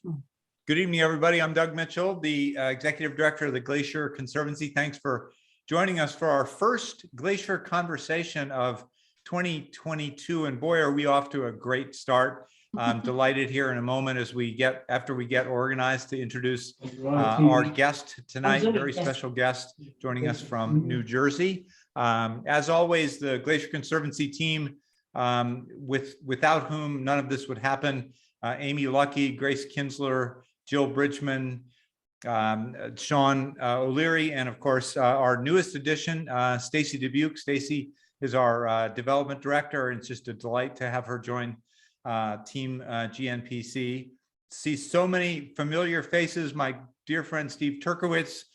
Good evening, everybody. I'm Doug Mitchell, the Executive Director of the Glacier Conservancy. Thanks for joining us for our first Glacier Conversation of 2022. And boy, are we off to a great start. I'm delighted here in a moment after we get organized to introduce our guest tonight, very special guest joining us from New Jersey. As always, the Glacier Conservancy team, without whom none of this would happen. Amy Lucky, Grace Kinsler, Jill Bridgman, Sean O'Leary, and of course, our newest addition, Stacy Dubuque. Stacy is our development director, and it's just a delight to have her join Team GNPC. See so many familiar faces. My dear friend Steve Turkowitz,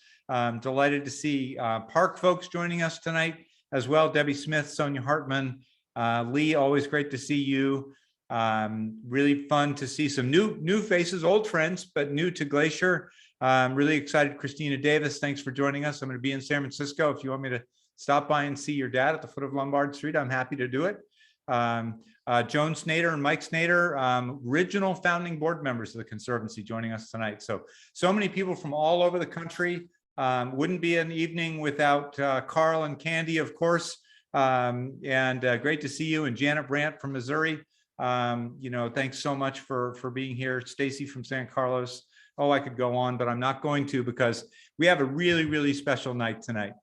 delighted to see park folks joining us tonight as well. Debbie Smith, Sonia Hartman, Lee, always great to see you. Really fun to see some new faces, old friends, but new to Glacier. Really excited. Christina Davis, thanks for joining us. I'm going to be in San Francisco. If you want me to stop by and see your dad at the foot of Lombard Street, I'm happy to do it. Joan Snyder and Mike Snyder, original founding board members of the Conservancy, joining us tonight. So many people from all over the country. Wouldn't be an evening without Carl and Candy, of course. And great to see you. And Janet Brandt from Missouri. Thanks so much for being here. Stacy from San Carlos. Oh, I could go on, but I'm not going to, because we have a really special night tonight.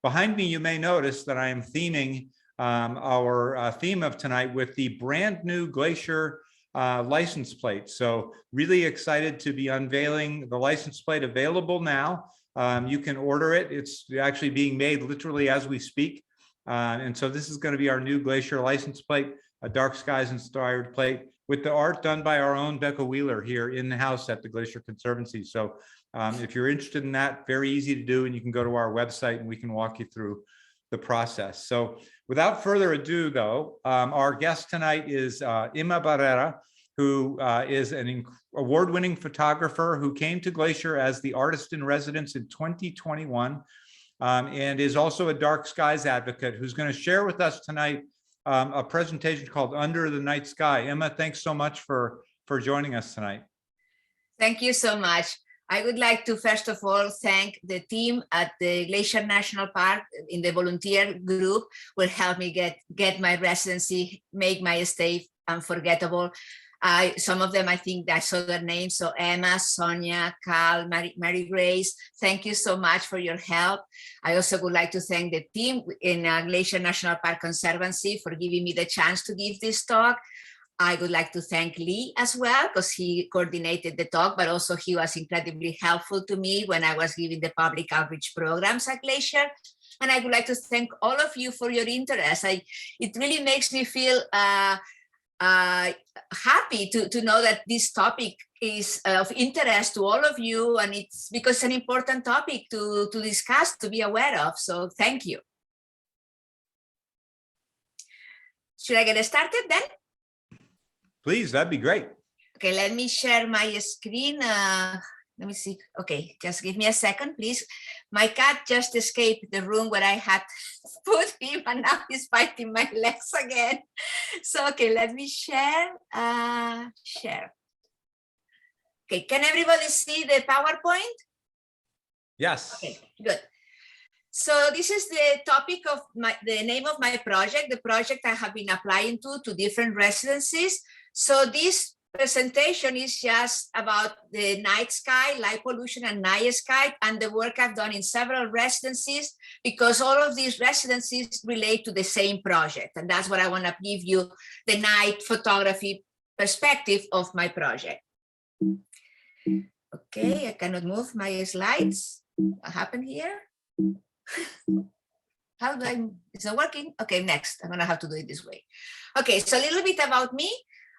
Behind me, you may notice that I am theming our theme of tonight with the brand new Glacier license plate. So really excited to be unveiling the license plate, available now. You can order it. It's actually being made literally as we speak. And so this is going to be our new Glacier license plate, a dark skies inspired plate with the art done by our own Becca Wheeler here in the house at the Glacier Conservancy. So if you're interested in that, very easy to do, and you can go to our website and we can walk you through the process. So without further ado, though, our guest tonight is Imma Barrera, who is an award-winning photographer who came to Glacier as the Artist-in-Residence in 2021, and is also a dark skies advocate, who's going to share with us tonight a presentation called Under the Night Sky. Imma, thanks so much for joining us tonight. Thank you so much. I would like to first of all thank the team at the Glacier National Park in the volunteer group who helped me get my residency, make my stay unforgettable. Some of them, I think I saw their names. So Emma, Sonia, Carl, Mary Grace, thank you so much for your help. I also would like to thank the team in Glacier National Park Conservancy for giving me the chance to give this talk. I would like to thank Lee as well, because he coordinated the talk, but also he was incredibly helpful to me when I was giving the public outreach programs at Glacier. And I would like to thank all of you for your interest. It really makes me feel happy to know that this topic is of interest to all of you, and it's because it's an important topic to discuss, to be aware of. So thank you. Should I get started then? Please, that'd be great. Okay, let me share my screen. Let me see. Okay, just give me a second, please. My cat just escaped the room where I had put him, and now he's biting my legs again. So, okay, let me share. Share. Okay, can everybody see the PowerPoint? Yes. Okay, good. So this is the topic of the name of my project, the project I have been applying to different residencies. So this presentation is just about the night sky, light pollution and night sky, and the work I've done in several residencies, because all of these residencies relate to the same project. And that's what I want to give you, the night photography perspective of my project. Okay, I cannot move my slides. What happened here? How do I, is it working? Okay, next, I'm gonna have to do it this way. Okay, so a little bit about me.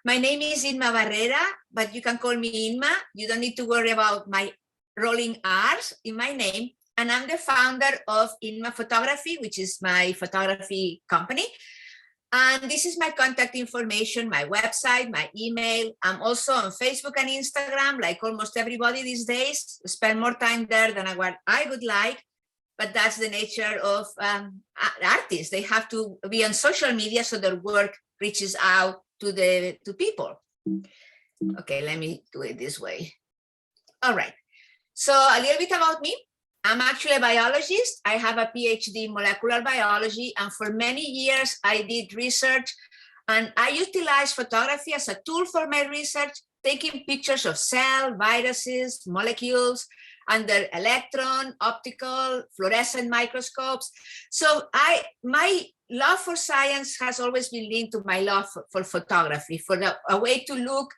My name is Imma Barrera, but you can call me Imma. You don't need to worry about my rolling R's in my name. And I'm the founder of Imma Photography, which is my photography company. And this is my contact information, my website, my email. I'm also on Facebook and Instagram, like almost everybody these days. Spend more time there than what I would like, but that's the nature of artists. They have to be on social media so their work reaches out to people. Okay, let me do it this way. All right. So a little bit about me. I'm actually a biologist. I have a PhD in molecular biology, and for many years I did research, and I utilize photography as a tool for my research, taking pictures of cells, viruses, molecules under electron, optical, fluorescent microscopes. So my love for science has always been linked to my love for photography, for a way to look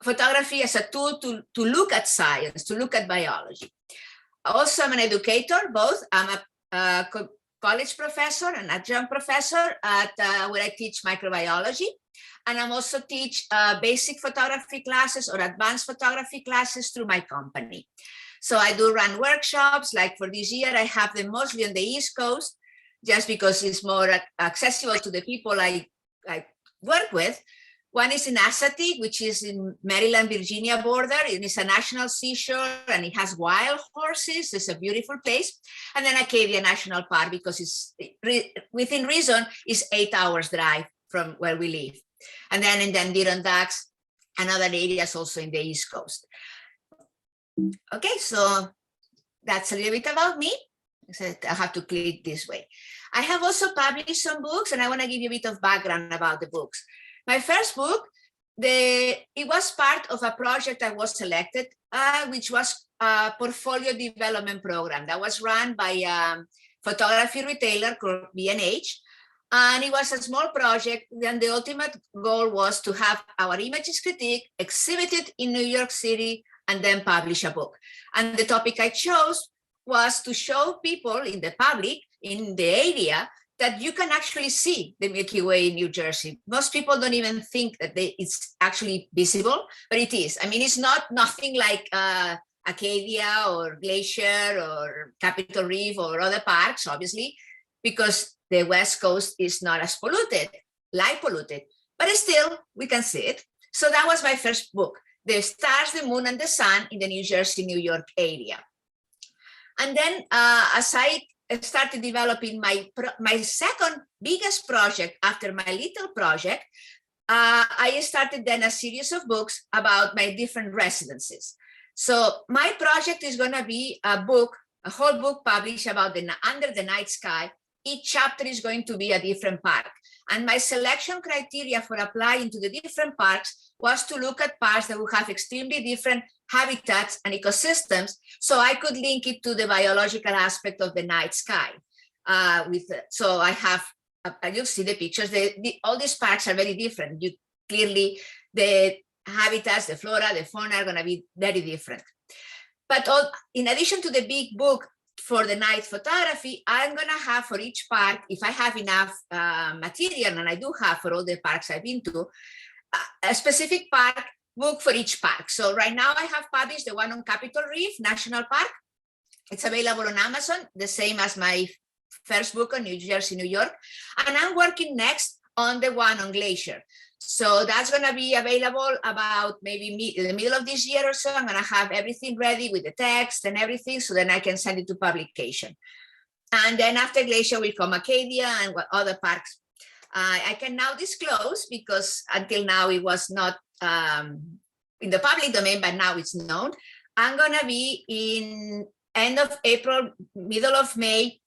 photography as a tool to look at science, to look at biology. Also, I'm an educator, both. I'm a college professor, an adjunct professor at where I teach microbiology. And I'm also teach basic photography classes or advanced photography classes through my company. So I do run workshops, like for this year, I have them mostly on the East Coast, just because it's more accessible to the people I work with. One is in Assateague, which is in Maryland-Virginia border. It is a national seashore and it has wild horses. It's a beautiful place. And then Acadia National Park, because it's within reason, is 8 hours drive from where we live. And then in the Adirondacks and other areas also in the East Coast. Okay, so that's a little bit about me. So I have to click this way. I have also published some books, and I want to give you a bit of background about the books. My first book, it was part of a project I was selected, which was a portfolio development program that was run by a photography retailer called B&H. And it was a small project. Then the ultimate goal was to have our images critique exhibited in New York City and then publish a book. And the topic I chose was to show people in the public, in the area, that you can actually see the Milky Way in New Jersey. Most people don't even think that it's actually visible, but it is. I mean, it's nothing like Acadia or Glacier or Capitol Reef or other parks, obviously, because the West Coast is not as polluted, light polluted, but still we can see it. So that was my first book, The Stars, the Moon, and the Sun in the New Jersey, New York area. And then as I started developing my second biggest project after my little project, I started then a series of books about my different residences. So my project is going to be a whole book published about Under the Night Sky. Each chapter is going to be a different park. And my selection criteria for applying to the different parks was to look at parks that would have extremely different habitats and ecosystems, so I could link it to the biological aspect of the night sky. So I have, you'll see the pictures, all these parks are very different. The habitats, the flora, the fauna are gonna be very different. But in addition to the big book for the night photography, I'm gonna have for each park, if I have enough material, and I do have for all the parks I've been to, a specific park book for each park. So right now I have published the one on Capitol Reef National Park. It's available on Amazon, the same as my first book on New Jersey, New York. And I'm working next on the one on Glacier. So that's going to be available about maybe in the middle of this year or so. I'm going to have everything ready with the text and everything, so then I can send it to publication. And then after Glacier will come Acadia and other parks. I can now disclose, because until now it was not in the public domain, but now it's known. I'm going to be in end of April, middle of May,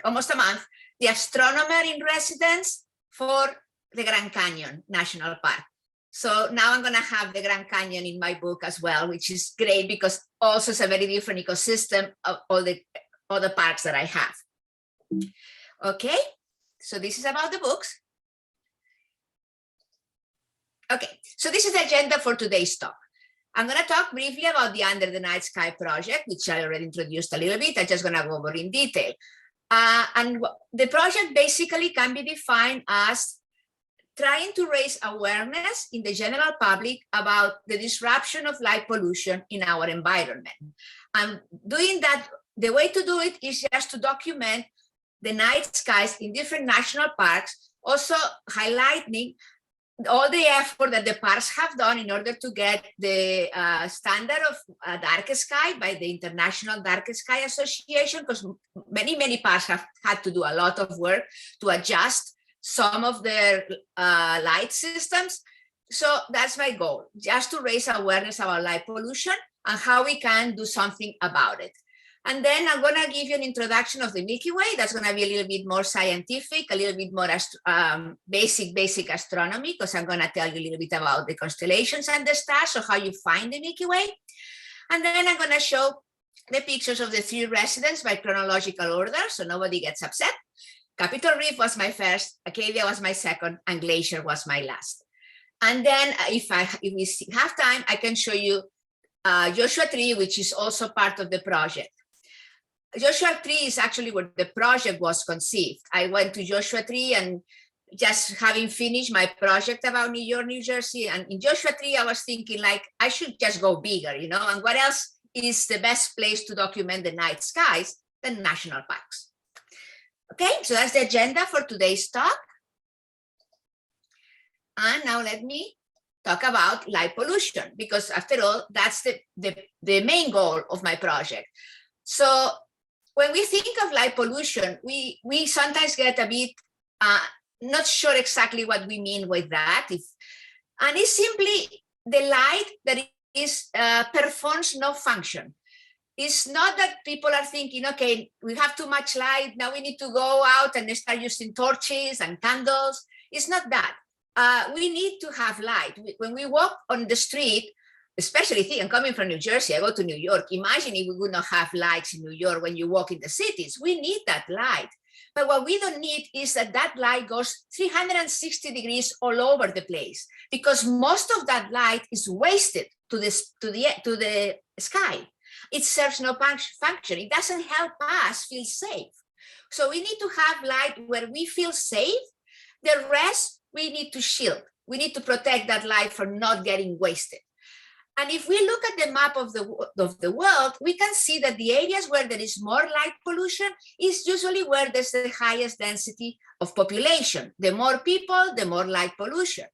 almost a month, the astronomer in residence for the Grand Canyon National Park. So now I'm going to have the Grand Canyon in my book as well, which is great because also it's a very different ecosystem of all the other parks that I have. Okay, so this is about the books. Okay, so this is the agenda for today's talk. I'm going to talk briefly about the Under the Night Sky project, which I already introduced a little bit. I'm just going to go over in detail. And the project basically can be defined as trying to raise awareness in the general public about the disruption of light pollution in our environment. And doing that, the way to do it is just to document the night skies in different national parks, also highlighting all the effort that the parks have done in order to get the standard of dark sky by the International Dark Sky Association, because many parks have had to do a lot of work to adjust some of their light systems So that's my goal, just to raise awareness about light pollution and how we can do something about it. And then I'm going to give you an introduction of the Milky Way. That's going to be a little bit more scientific, a little bit more basic astronomy, because I'm going to tell you a little bit about the constellations and the stars, so how you find the Milky Way. And then I'm going to show the pictures of the 3 residents by chronological order, so nobody gets upset. Capitol Reef was my first, Acadia was my second, and Glacier was my last. And then if we have time, I can show you Joshua Tree, which is also part of the project. Joshua Tree is actually where the project was conceived. I went to Joshua Tree and just having finished my project about New York, New Jersey, and in Joshua Tree, I was thinking like, I should just go bigger, you know, and what else is the best place to document the night skies than national parks? Okay, so that's the agenda for today's talk. And now let me talk about light pollution, because after all, that's the main goal of my project. So when we think of light pollution, we sometimes get a bit not sure exactly what we mean with that. And it's simply the light that is performs no function. It's not that people are thinking, okay, we have too much light, now we need to go out and start using torches and candles. It's not that. We need to have light. When we walk on the street, especially I'm coming from New Jersey, I go to New York. Imagine if we would not have lights in New York when you walk in the cities. We need that light. But what we don't need is that light goes 360 degrees all over the place, because most of that light is wasted to the sky. It serves no function. It doesn't help us feel safe. So we need to have light where we feel safe. The rest we need to shield. We need to protect that light from not getting wasted. And if we look at the map of the world, we can see that the areas where there is more light pollution is usually where there's the highest density of population. The more people, the more light pollution.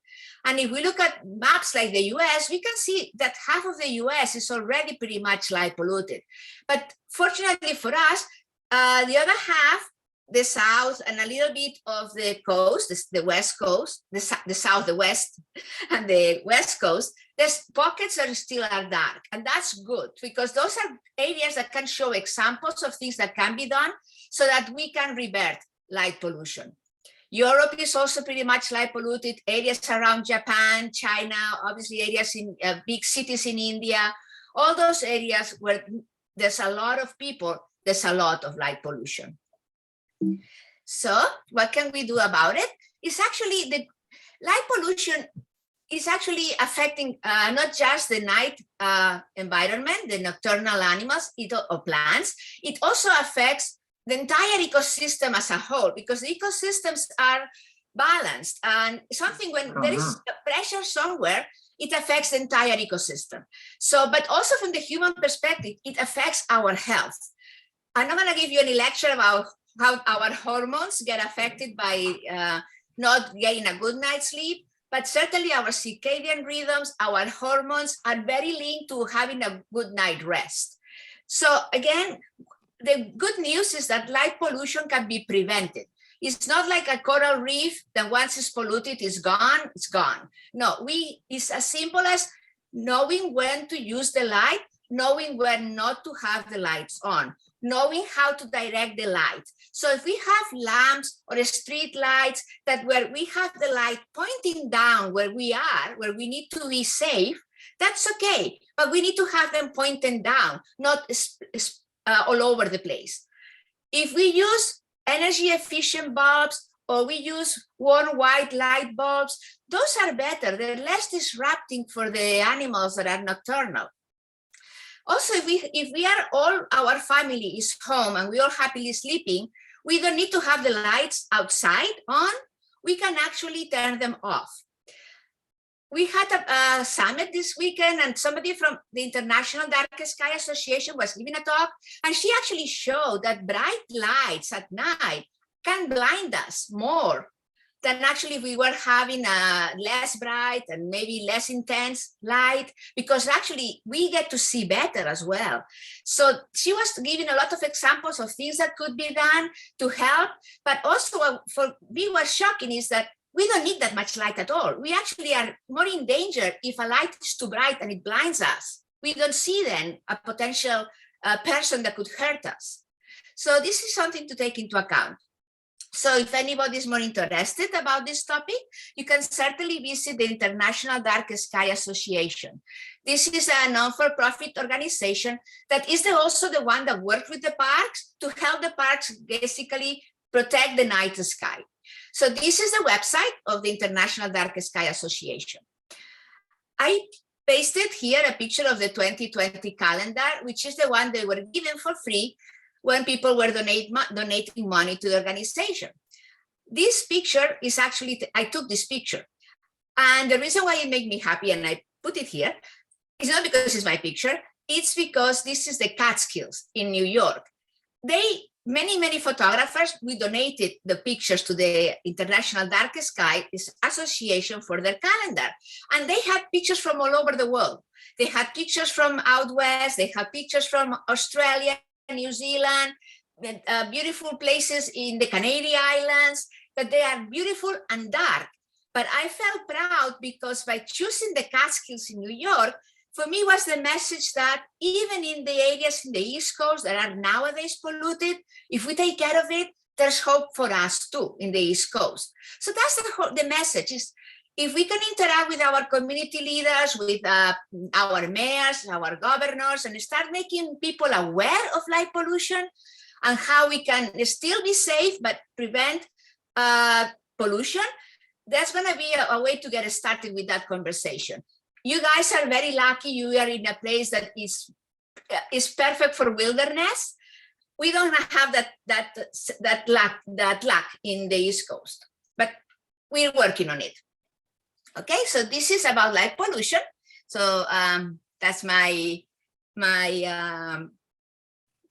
And if we look at maps like the US, we can see that half of the US is already pretty much light polluted. But fortunately for us, the other half, the south and a little bit of the coast, the west coast, the south, the west, and the west coast, there's pockets that still are dark. And that's good, because those are areas that can show examples of things that can be done so that we can revert light pollution. Europe is also pretty much light polluted. Areas around Japan, China, obviously areas in big cities in India, all those areas where there's a lot of people, there's a lot of light pollution. So what can we do about it? It's actually the light pollution is actually affecting not just the night environment, the nocturnal animals or plants. It also affects the entire ecosystem as a whole, because the ecosystems are balanced, and something when there is a pressure somewhere, it affects the entire ecosystem. So, but also from the human perspective, it affects our health. I'm not going to give you any lecture about how our hormones get affected by not getting a good night's sleep, but certainly our circadian rhythms, our hormones are very linked to having a good night rest. So again, the good news is that light pollution can be prevented. It's not like a coral reef that once it's polluted, it's gone, it's gone. No, it's as simple as knowing when to use the light, knowing when not to have the lights on, knowing how to direct the light. So if we have lamps or street lights that where we have the light pointing down where we are, where we need to be safe, that's okay. But we need to have them pointing down, not all over the place. If we use energy efficient bulbs or we use warm white light bulbs, those are better. They're less disrupting for the animals that are nocturnal. Also, if we are all, our family is home and we are happily sleeping, we don't need to have the lights outside on. We can actually turn them off. We had a summit this weekend, and somebody from the International Dark Sky Association was giving a talk, and she actually showed that bright lights at night can blind us more than actually if we were having a less bright and maybe less intense light, because actually we get to see better as well. So she was giving a lot of examples of things that could be done to help, but also for me what's shocking is that we don't need that much light at all. We actually are more in danger if a light is too bright and it blinds us. We don't see then a potential person that could hurt us. So this is something to take into account. So if anybody is more interested about this topic, you can certainly visit the International Dark Sky Association. This is a non-for-profit organization that is also the one that works with the parks to help the parks basically protect the night sky. So this is the website of the International Dark Sky Association. I pasted here a picture of the 2020 calendar, which is the one they were given for free when people were donating money to the organization. This picture is actually, I took this picture. And the reason why it made me happy, and I put it here, is not because it's my picture, it's because this is the Catskills in New York. Many photographers, we donated the pictures to the International Dark Sky Association for their calendar. And they had pictures from all over the world. They had pictures from out west, they had pictures from Australia, New Zealand, beautiful places in the Canary Islands, but they are beautiful and dark. But I felt proud because by choosing the Catskills in New York, for me was the message that even in the areas in the East Coast that are nowadays polluted, if we take care of it, there's hope for us too in the East Coast. So that's the message is, if we can interact with our community leaders, with our mayors, our governors, and start making people aware of light pollution and how we can still be safe but prevent pollution, that's going to be a way to get started with that conversation. You guys are very lucky. You are in a place that is perfect for wilderness. We don't have that luck in the East Coast, but we're working on it. Okay, so this is about light pollution. So that's my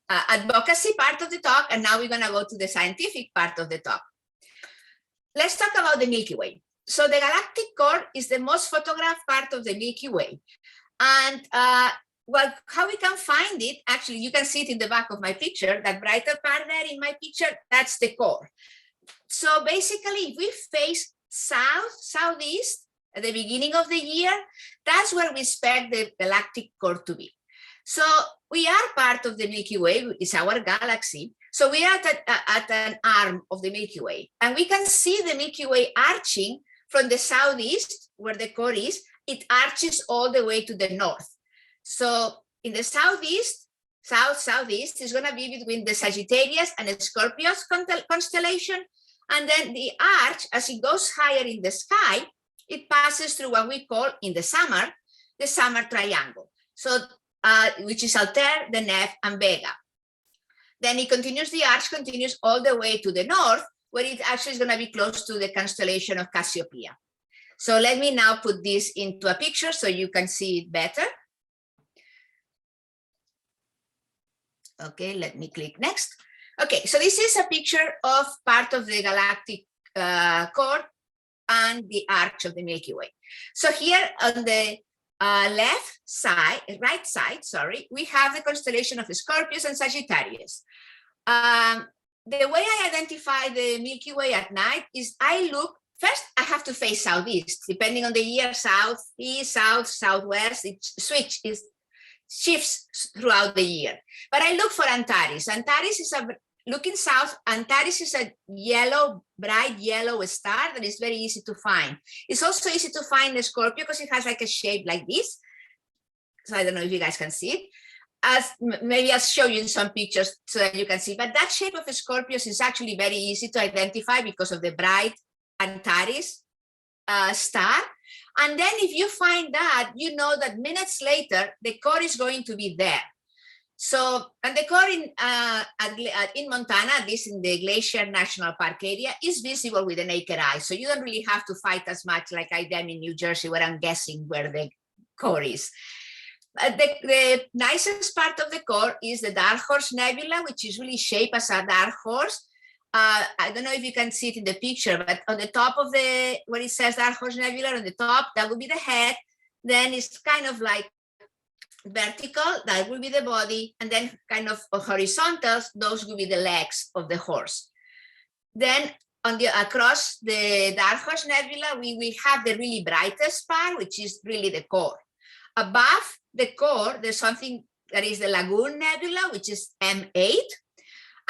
advocacy part of the talk, and now we're going to go to the scientific part of the talk. Let's talk about the Milky Way. So the galactic core is the most photographed part of the Milky Way. And well, how we can find it, actually, you can see it in the back of my picture, that brighter part there in my picture, that's the core. So basically, if we face southeast at the beginning of the year, that's where we expect the galactic core to be. So we are part of the Milky Way, it's our galaxy. So we are at an arm of the Milky Way, and we can see the Milky Way arching from the southeast, where the core is, it arches all the way to the north. So in the southeast, southeast is going to be between the Sagittarius and the Scorpius constellation. And then the arch, as it goes higher in the sky, it passes through what we call in the summer triangle. So which is Altair, Deneb, and Vega. Then it continues, the arch continues all the way to the north, where it actually is going to be close to the constellation of Cassiopeia. So let me now put this into a picture so you can see it better. Okay, let me click next. Okay, so this is a picture of part of the galactic core and the arch of the Milky Way. So here on the right side, sorry, we have the constellation of Scorpius and Sagittarius. The way I identify the Milky Way at night is first I have to face southeast, depending on the year, southeast, southwest, it shifts throughout the year. But I look for Antares. Antares is looking south, Antares is a bright yellow star that is very easy to find. It's also easy to find the Scorpio because it has like a shape like this. So I don't know if you guys can see it. Maybe I'll show you in some pictures so that you can see. But that shape of a Scorpius is actually very easy to identify because of the bright Antares star. And then if you find that, you know that minutes later, the core is going to be there. So, and the core in Montana, at least in the Glacier National Park area, is visible with the naked eye. So you don't really have to fight as much like I am in New Jersey, where I'm guessing where the core is. The nicest part of the core is the Dark Horse Nebula, which is really shaped as a dark horse. I don't know if you can see it in the picture, but on the top of where it says Dark Horse Nebula, on the top, that would be the head. Then it's kind of like vertical, that will be the body, and then kind of horizontal, those will be the legs of the horse. Then across the Dark Horse Nebula, we have the really brightest part, which is really the core. Above the core, there's something that is the Lagoon Nebula, which is M8.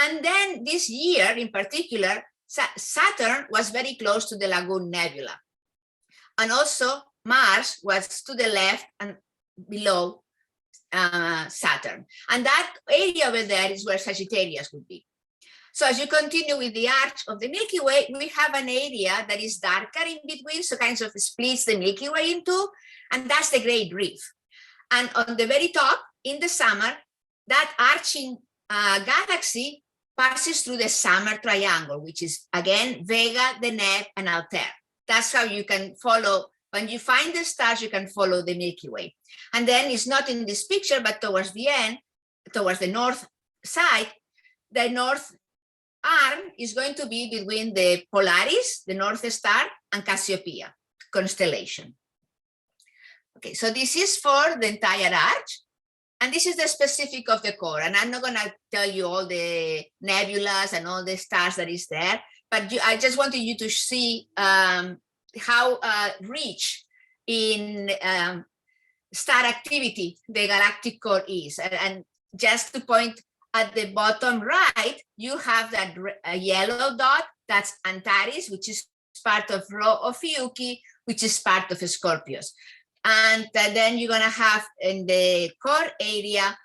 And then this year in particular, Saturn was very close to the Lagoon Nebula. And also Mars was to the left and below Saturn. And that area over there is where Sagittarius would be. So as you continue with the arch of the Milky Way, we have an area that is darker in between, so kind of splits the Milky Way in two, and that's the Great Reef. And on the very top, in the summer, that arching galaxy passes through the summer triangle, which is, again, Vega, Deneb, and Altair. That's how you can follow. When you find the stars, you can follow the Milky Way. And then it's not in this picture, but towards the end, towards the north side, the north arm is going to be between the Polaris, the North Star, and Cassiopeia constellation. Okay, so this is for the entire arch. And this is the specific of the core. And I'm not going to tell you all the nebulas and all the stars that is there, but I just wanted you to see how rich in star activity the galactic core is. And just to point at the bottom right, you have that yellow dot, that's Antares, which is part of Rho Ophiuchi, which is part of Scorpius. And then you're gonna have in the core area,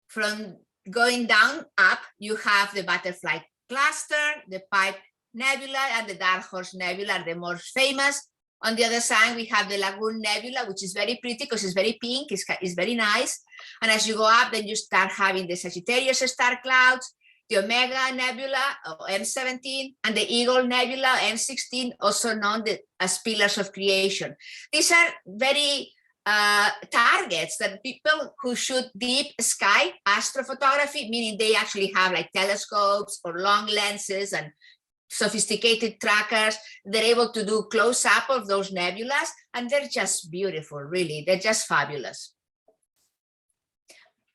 from going down up, you have the Butterfly Cluster, the Pipe Nebula, and the Dark Horse Nebula, the most famous. On the other side, we have the Lagoon Nebula, which is very pretty because it's very pink, it's very nice. And as you go up, then you start having the Sagittarius star clouds, the Omega Nebula, M17, and the Eagle Nebula, M16, also known as Pillars of Creation. These are very targets that people who shoot deep sky astrophotography, meaning they actually have like telescopes or long lenses and sophisticated trackers, they're able to do close-up of those nebulas, and they're just beautiful, really. They're just fabulous.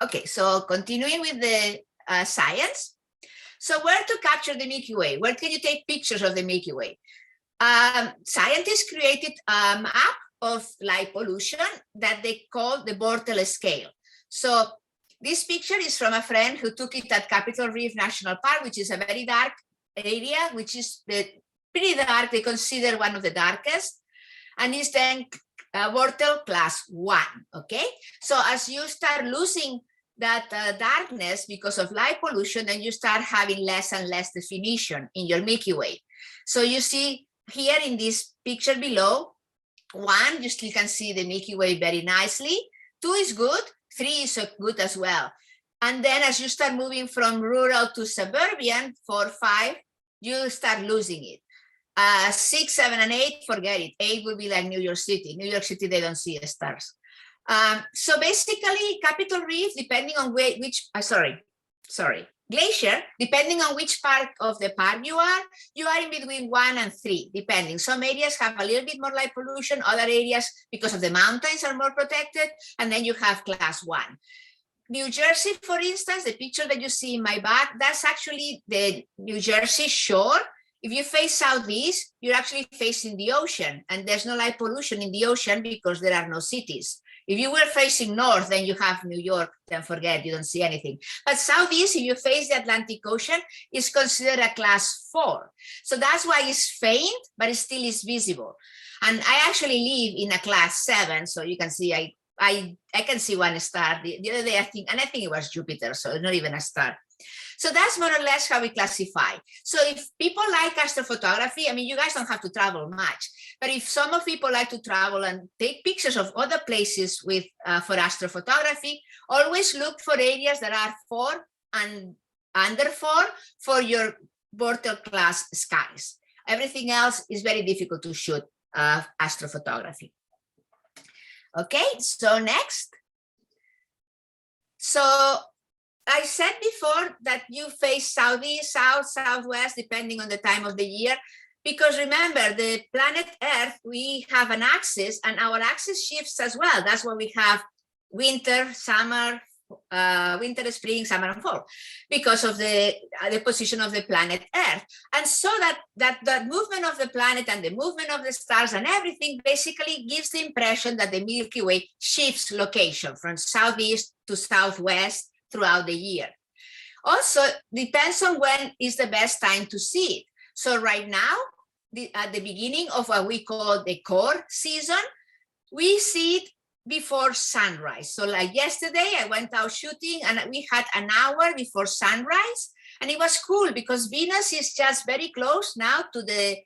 Okay, so continuing with the science. So where to capture the Milky Way? Where can you take pictures of the Milky Way? Scientists created a map of light pollution that they call the Bortle scale. So this picture is from a friend who took it at Capitol Reef National Park, which is a very dark area, which is pretty dark. They consider one of the darkest, and is then Bortle class 1. Okay, so as you start losing that darkness because of light pollution, then you start having less and less definition in your Milky Way. So you see here in this picture below, 1, you still can see the Milky Way very nicely. 2 is good, 3 is good as well. And then as you start moving from rural to suburban, 4, 5, you start losing it. 6, 7, and 8, forget it. 8 will be like New York City. New York City, they don't see stars. So basically, Capitol Reef, depending on Glacier, depending on which part of the park you are in between 1 and 3, depending. Some areas have a little bit more light pollution, other areas, because of the mountains, are more protected, and then you have class 1. New Jersey, for instance, the picture that you see in my back, that's actually the New Jersey shore. If you face southeast, you're actually facing the ocean, and there's no light pollution in the ocean because there are no cities. If you were facing north, then you have New York, then forget, you don't see anything. But southeast, if you face the Atlantic Ocean, is considered a class 4. So that's why it's faint, but it still is visible. And I actually live in a class 7, so you can see I can see one star. The other day, I think it was Jupiter, so not even a star. So that's more or less how we classify. So if people like astrophotography, I mean, you guys don't have to travel much, but if some of people like to travel and take pictures of other places with for astrophotography, always look for areas that are 4 and under 4 for your Bortle class skies. Everything else is very difficult to shoot astrophotography. Okay, so next. So I said before that you face southeast, south, southwest, depending on the time of the year, because remember, the planet Earth, we have an axis, and our axis shifts as well. That's why we have winter, summer, winter, spring, summer, and fall, because of the position of the planet Earth. And so that movement of the planet and the movement of the stars and everything basically gives the impression that the Milky Way shifts location from southeast to southwest throughout the year. Also, depends on when is the best time to see it. So right now, at the beginning of what we call the core season, we see it before sunrise. So like yesterday, I went out shooting and we had an hour before sunrise, and it was cool because Venus is just very close now to the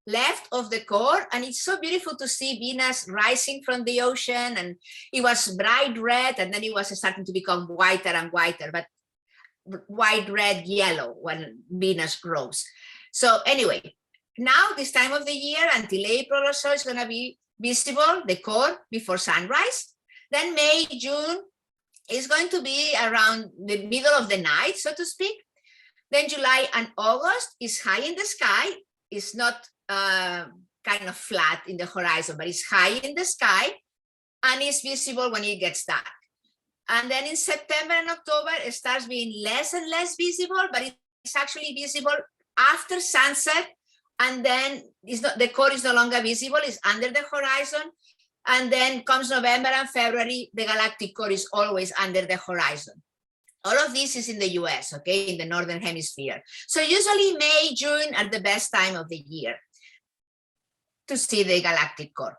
left of the core, and it's so beautiful to see Venus rising from the ocean, and it was bright red, and then it was starting to become whiter and whiter, but white, red, yellow when Venus rose. So anyway, now this time of the year until April or so, it's going to be visible, the core before sunrise. Then May, June is going to be around the middle of the night, so to speak. Then July and August is high in the sky. It's not kind of flat in the horizon, but it's high in the sky, and it's visible when it gets dark. And then in September and October, it starts being less and less visible, but it's actually visible after sunset. And then the core is no longer visible, it's under the horizon. And then comes November and February, the galactic core is always under the horizon. All of this is in the US, okay, in the Northern Hemisphere. So usually May, June are the best time of the year to see the galactic core.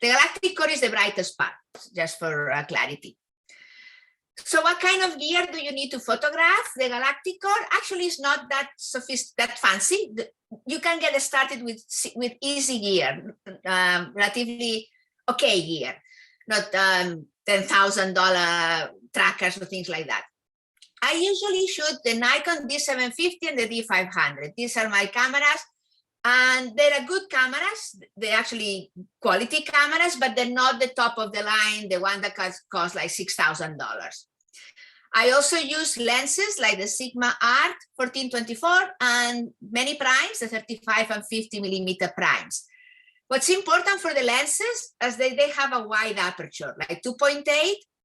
The galactic core is the brightest part, just for clarity. So what kind of gear do you need to photograph the galactic core? Actually, it's not that that fancy. You can get started with easy gear, relatively okay gear, not $10,000 trackers or things like that. I usually shoot the Nikon D750 and the D500. These are my cameras, and they're good cameras. They're actually quality cameras, but they're not the top of the line, the one that costs like $6,000. I also use lenses like the Sigma Art 14-24 and many primes, the 35 and 50 millimeter primes. What's important for the lenses is they have a wide aperture, like 2.8,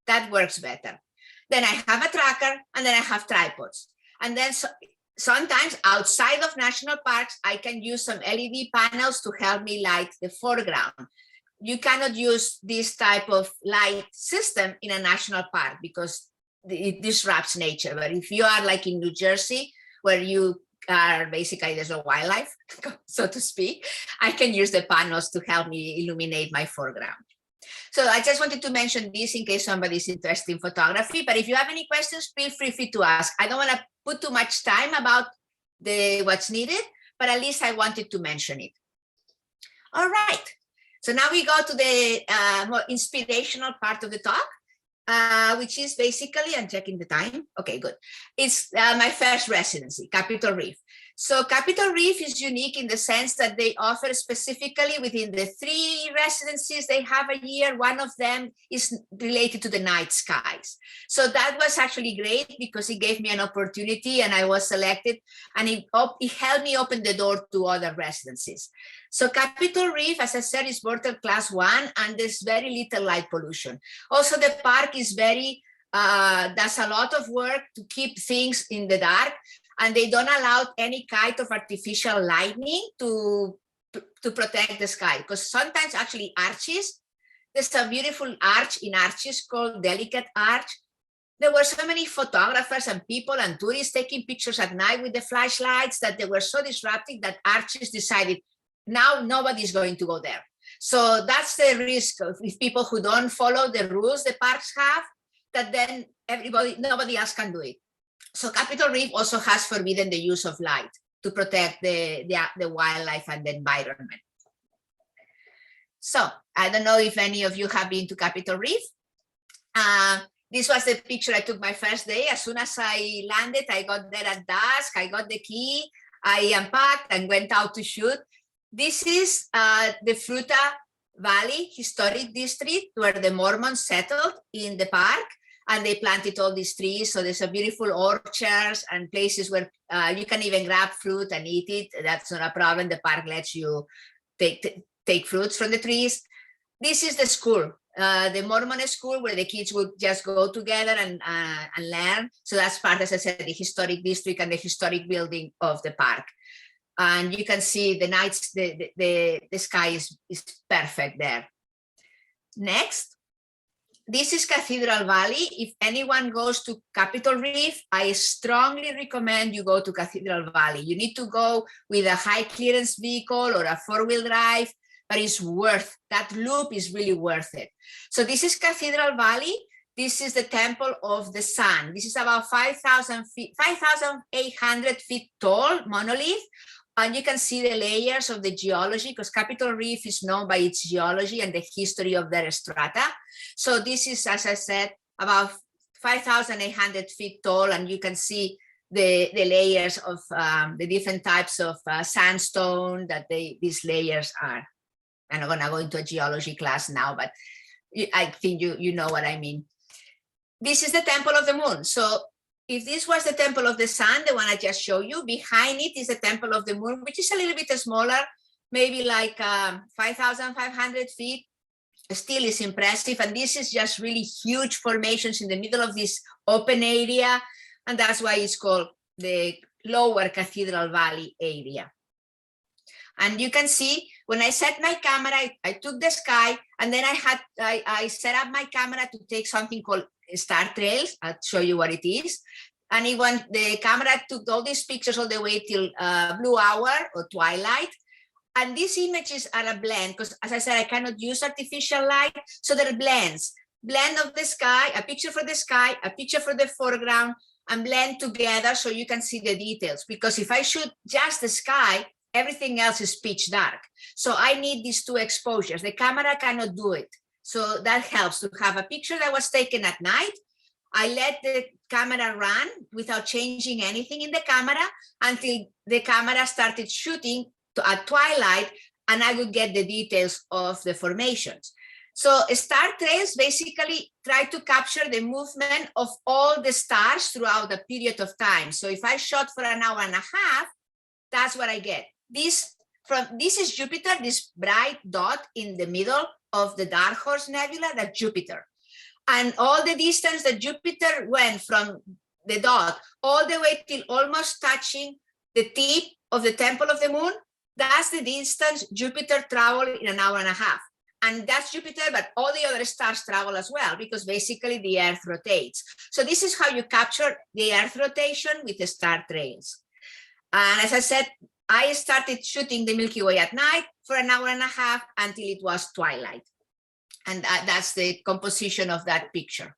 that works better. Then I have a tracker, and then I have tripods. And then sometimes outside of national parks, I can use some LED panels to help me light the foreground. You cannot use this type of light system in a national park because it disrupts nature. But if you are like in New Jersey, where you are basically, there's no wildlife, so to speak, I can use the panels to help me illuminate my foreground. So I just wanted to mention this in case somebody's interested in photography. But if you have any questions, feel free to ask. I don't want to put too much time about what's needed, but at least I wanted to mention it. All right. So now we go to the more inspirational part of the talk, which is basically, I'm checking the time. Okay, good. It's my first residency, Capitol Reef. So Capitol Reef is unique in the sense that they offer specifically within the 3 residencies they have a year. One of them is related to the night skies. So that was actually great because it gave me an opportunity and I was selected, and it helped me open the door to other residencies. So Capitol Reef, as I said, is Bortle Class 1, and there's very little light pollution. Also, the park is does a lot of work to keep things in the dark, and they don't allow any kind of artificial lightning to protect the sky. Because sometimes actually arches, there's a beautiful arch in Arches called Delicate Arch. There were so many photographers and people and tourists taking pictures at night with the flashlights that they were so disruptive that Arches decided now nobody's going to go there. So that's the risk of if people who don't follow the rules the parks have, that then nobody else can do it. So Capitol Reef also has forbidden the use of light to protect the wildlife and the environment. So I don't know if any of you have been to Capitol Reef. This was the picture I took my first day. As soon as I landed, I got there at dusk, I got the key, I unpacked and went out to shoot. This is the Fruta Valley Historic District where the Mormons settled in the park, and they planted all these trees. So there's a beautiful orchards and places where you can even grab fruit and eat it. That's not a problem. The park lets you take fruits from the trees. This is the school, the Mormon school where the kids would just go together and learn. So that's part, as I said, the historic district and the historic building of the park. And you can see the nights, the sky is perfect there. Next, this is Cathedral Valley. If anyone goes to Capitol Reef, I strongly recommend you go to Cathedral Valley. You need to go with a high clearance vehicle or a 4-wheel drive, but it's worth, that loop is really worth it. So this is Cathedral Valley. This is the Temple of the Sun. This is about 5,800 feet tall monolith. And you can see the layers of the geology, because Capitol Reef is known by its geology and the history of their strata. So this is, as I said, about 5,800 feet tall, and you can see the layers of the different types of sandstone that these layers are. I'm not going to go into a geology class now, but I think you know what I mean. This is the Temple of the Moon. So if this was the Temple of the Sun, the one I just showed you, behind it is the Temple of the Moon, which is a little bit smaller, maybe like 5,500 feet. Still is impressive. And this is just really huge formations in the middle of this open area. And that's why it's called the Lower Cathedral Valley area. And you can see when I set my camera, I took the sky, and then I set up my camera to take something called star trails. I'll show you what it is. And the camera took all these pictures all the way till blue hour or twilight. And these images are a blend, because as I said, I cannot use artificial light. So they're blends, blend of the sky, a picture for the sky, a picture for the foreground, and blend together so you can see the details. Because if I shoot just the sky, everything else is pitch dark. So I need these two exposures. The camera cannot do it. So that helps to have a picture that was taken at night. I let the camera run without changing anything in the camera until the camera started shooting at twilight, and I would get the details of the formations. So star trails basically try to capture the movement of all the stars throughout a period of time. So if I shot for an hour and a half, that's what I get. This is Jupiter, this bright dot in the middle of the Dark Horse Nebula, that's Jupiter. And all the distance that Jupiter went from the dot all the way till almost touching the tip of the Temple of the Moon, that's the distance Jupiter traveled in an hour and a half. And that's Jupiter, but all the other stars travel as well, because basically the Earth rotates. So this is how you capture the Earth rotation with the star trails. And as I said, I started shooting the Milky Way at night for an hour and a half until it was twilight. And that's the composition of that picture.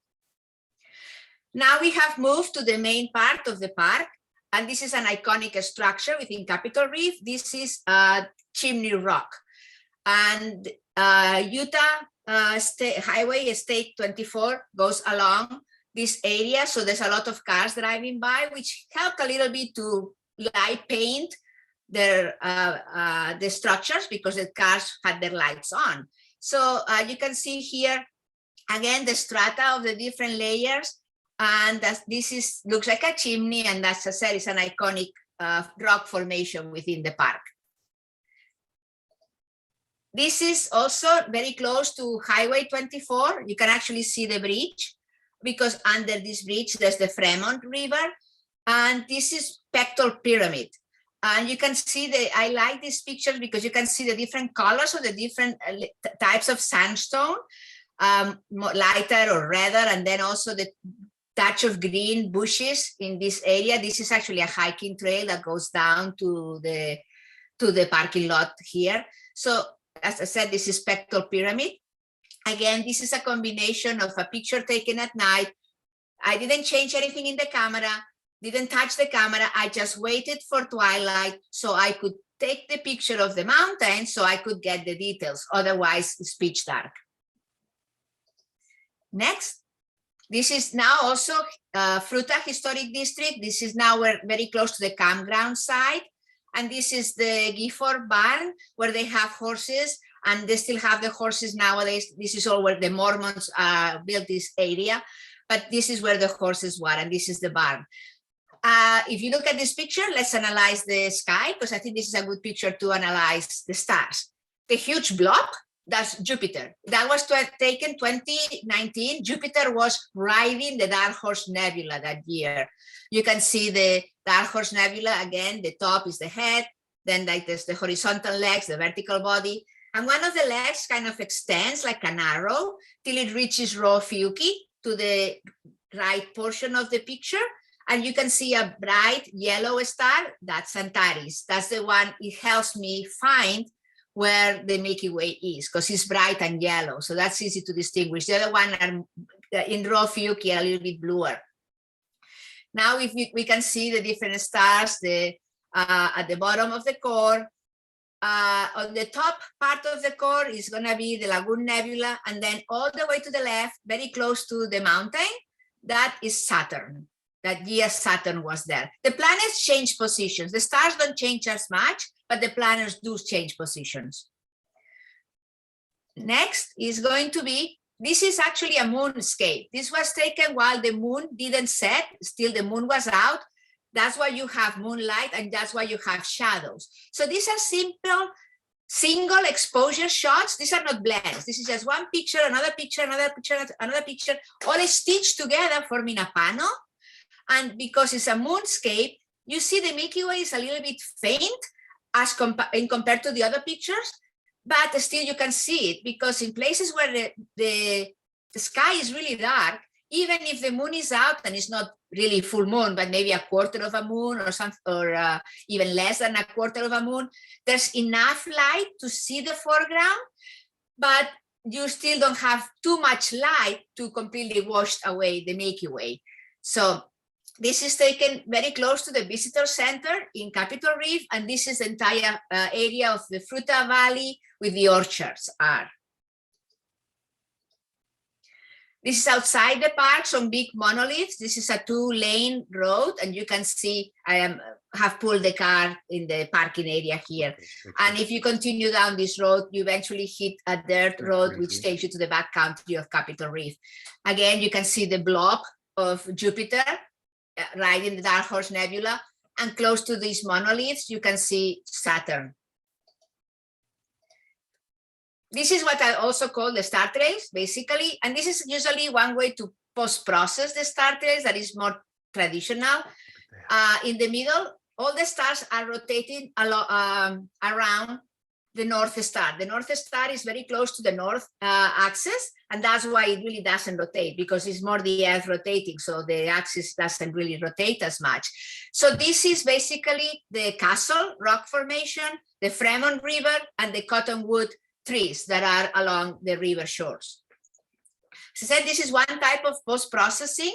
Now we have moved to the main part of the park. And this is an iconic structure within Capitol Reef. This is Chimney Rock. And Utah Highway State 24 goes along this area. So there's a lot of cars driving by, which helped a little bit to light paint their the structures, because the cars had their lights on. So you can see here, again, the strata of the different layers. And this looks like a chimney, and as I said, it's an iconic rock formation within the park. This is also very close to Highway 24. You can actually see the bridge, because under this bridge, there's the Fremont River. And this is Pectoral Pyramid. And you can see I like these pictures because you can see the different colors of the different types of sandstone, lighter or redder, and then also the touch of green bushes in this area. This is actually a hiking trail that goes down to the parking lot here. So as I said, this is Pectoral Pyramid. Again, this is a combination of a picture taken at night. I didn't change anything in the camera, didn't touch the camera. I just waited for twilight so I could take the picture of the mountain so I could get the details. Otherwise, it's pitch dark. Next. This is now also Fruta Historic District. This is now very close to the campground site. And this is the Gifford Barn, where they have horses, and they still have the horses nowadays. This is all where the Mormons built this area, but this is where the horses were, and this is the barn. If you look at this picture, let's analyze the sky, because I think this is a good picture to analyze the stars. The huge blob, That's Jupiter. That was taken 2019. Jupiter was riding the Dark Horse Nebula that year. You can see the Dark Horse Nebula again. The top is the head, then like there's the horizontal legs, the vertical body, and one of the legs kind of extends like an arrow till it reaches Rho Fiuchi to the right portion of the picture. And you can see a bright yellow star. That's Antares. That's the one. It helps me find where the Milky Way is because it's bright and yellow. So that's easy to distinguish. The other one are in Rho Fiuchi, a little bit bluer. Now, if we can see the different stars at the bottom of the core. On the top part of the core is going to be the Lagoon Nebula, and then all the way to the left, very close to the mountain, that is Saturn. That year Saturn was there. The planets change positions. The stars don't change as much, but the planets do change positions. Next is going to be, this is actually a moonscape. This was taken while the moon didn't set, still the moon was out. That's why you have moonlight, and that's why you have shadows. So these are simple, single exposure shots. These are not blends. This is just one picture, another picture, another picture, another picture, all stitched together forming a panel. And because it's a moonscape, you see the Milky Way is a little bit faint as compared to the other pictures, but still you can see it because in places where the sky is really dark, even if the moon is out and it's not really full moon, but maybe a quarter of a moon or something, or even less than a quarter of a moon, there's enough light to see the foreground, but you still don't have too much light to completely wash away the Milky Way. So this is taken very close to the visitor center in Capitol Reef, and this is the entire area of the Fruta Valley with the orchards are. This is outside the park, some big monoliths. This is a 2-lane road, and you can see I have pulled the car in the parking area here. And if you continue down this road, you eventually hit a dirt road, which takes you to the back country of Capitol Reef. Again, you can see the blob of Jupiter right in the Dark Horse Nebula, and close to these monoliths, you can see Saturn. This is what I also call the star trails, basically, and this is usually one way to post-process the star trails that is more traditional. In the middle, all the stars are rotating around the North Star. The North Star is very close to the north axis, and that's why it really doesn't rotate, because it's more the Earth rotating, so the axis doesn't really rotate as much. So this is basically the Castle Rock Formation, the Fremont River, and the Cottonwood trees that are along the river shores. As I said, this is one type of post-processing,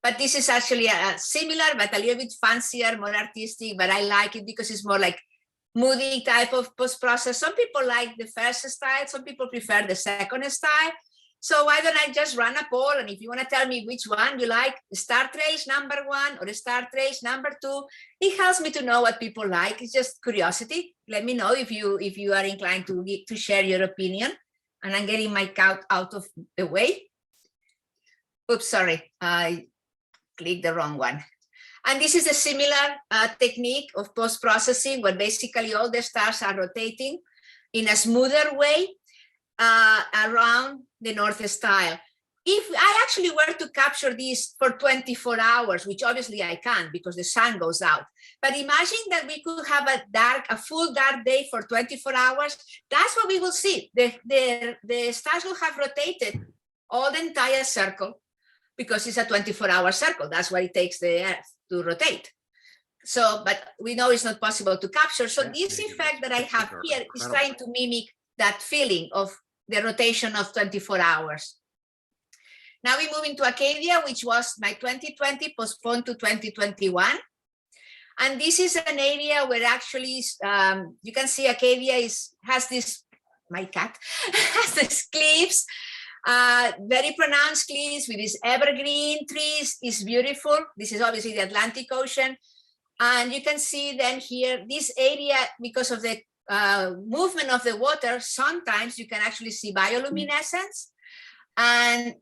but this is actually similar, but a little bit fancier, more artistic, but I like it because it's more like moody type of post-process. Some people like the first style, some people prefer the second style. So why don't I just run a poll, and if you want to tell me which one you like, Star Trails #1 or Star Trails #2, it helps me to know what people like. It's just curiosity. Let me know if you are inclined to share your opinion. And I'm getting my count out of the way. Oops, sorry, I clicked the wrong one. And this is a similar technique of post-processing, where basically all the stars are rotating in a smoother way around the North Star. If I actually were to capture this for 24 hours, which obviously I can't because the sun goes out, but imagine that we could have a full dark day for 24 hours, that's what we will see. The stars will have rotated all the entire circle, because it's a 24-hour circle. That's what it takes the Earth to rotate. So, but we know it's not possible to capture. So this effect that I have here is trying to mimic that feeling of the rotation of 24 hours. Now we move into Acadia, which was my 2020 postponed to 2021. And this is an area where actually you can see Acadia has this, my cat, has these cliffs, very pronounced cliffs with these evergreen trees. Is beautiful. This is obviously the Atlantic Ocean. And you can see then here, this area, because of the movement of the water, sometimes you can actually see bioluminescence. And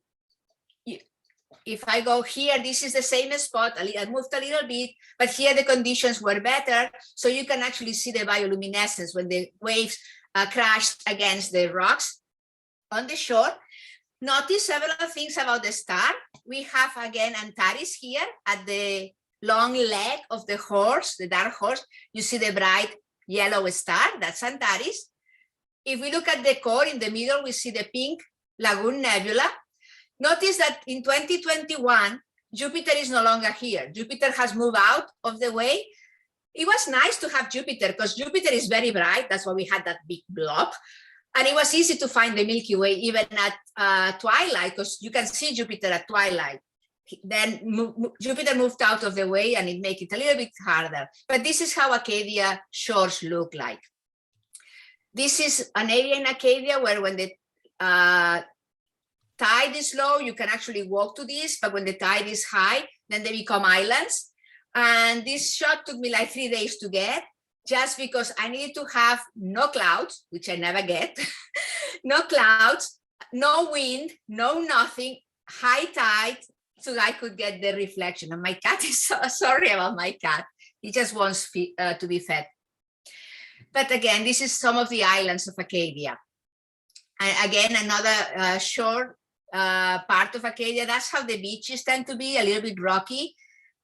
if I go here, this is the same spot. I moved a little bit, but here the conditions were better. So you can actually see the bioluminescence when the waves crashed against the rocks. on the shore. Notice several things about the star. We have again Antares here at the long leg of the horse, the dark horse. You see the bright yellow star, that's Antares. If we look at the core in the middle, we see the pink Lagoon Nebula. Notice that in 2021, Jupiter is no longer here. Jupiter has moved out of the way. It was nice to have Jupiter because Jupiter is very bright. That's why we had that big blob. And it was easy to find the Milky Way even at twilight, because you can see Jupiter at twilight. Then Jupiter moved out of the way and it made it a little bit harder. But this is how Acadia shores look like. This is an area in Acadia where when the tide is low, you can actually walk to this, but when the tide is high, then they become islands. And this shot took me like 3 days to get, just because I needed to have no clouds, which I never get, no clouds, no wind, no nothing, high tide, so I could get the reflection. And my cat is so sorry about my cat. He just wants to be fed. But again, this is some of the islands of Acadia. And again, another shore part of Acadia. That's how the beaches tend to be, a little bit rocky.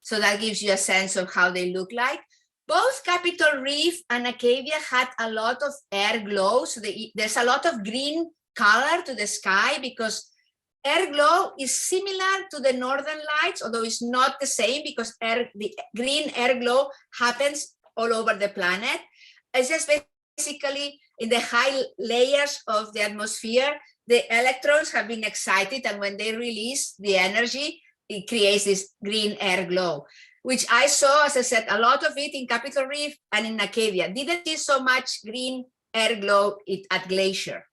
So that gives you a sense of how they look like. Both Capitol Reef and Acadia had a lot of air glow. So there's a lot of green color to the sky because air glow is similar to the northern lights, although it's not the same because the green air glow happens all over the planet. It's just basically in the high layers of the atmosphere, the electrons have been excited, and when they release the energy, it creates this green air glow, which I saw, as I said, a lot of it in Capitol Reef and in Acadia. Didn't see so much green air glow at Glacier.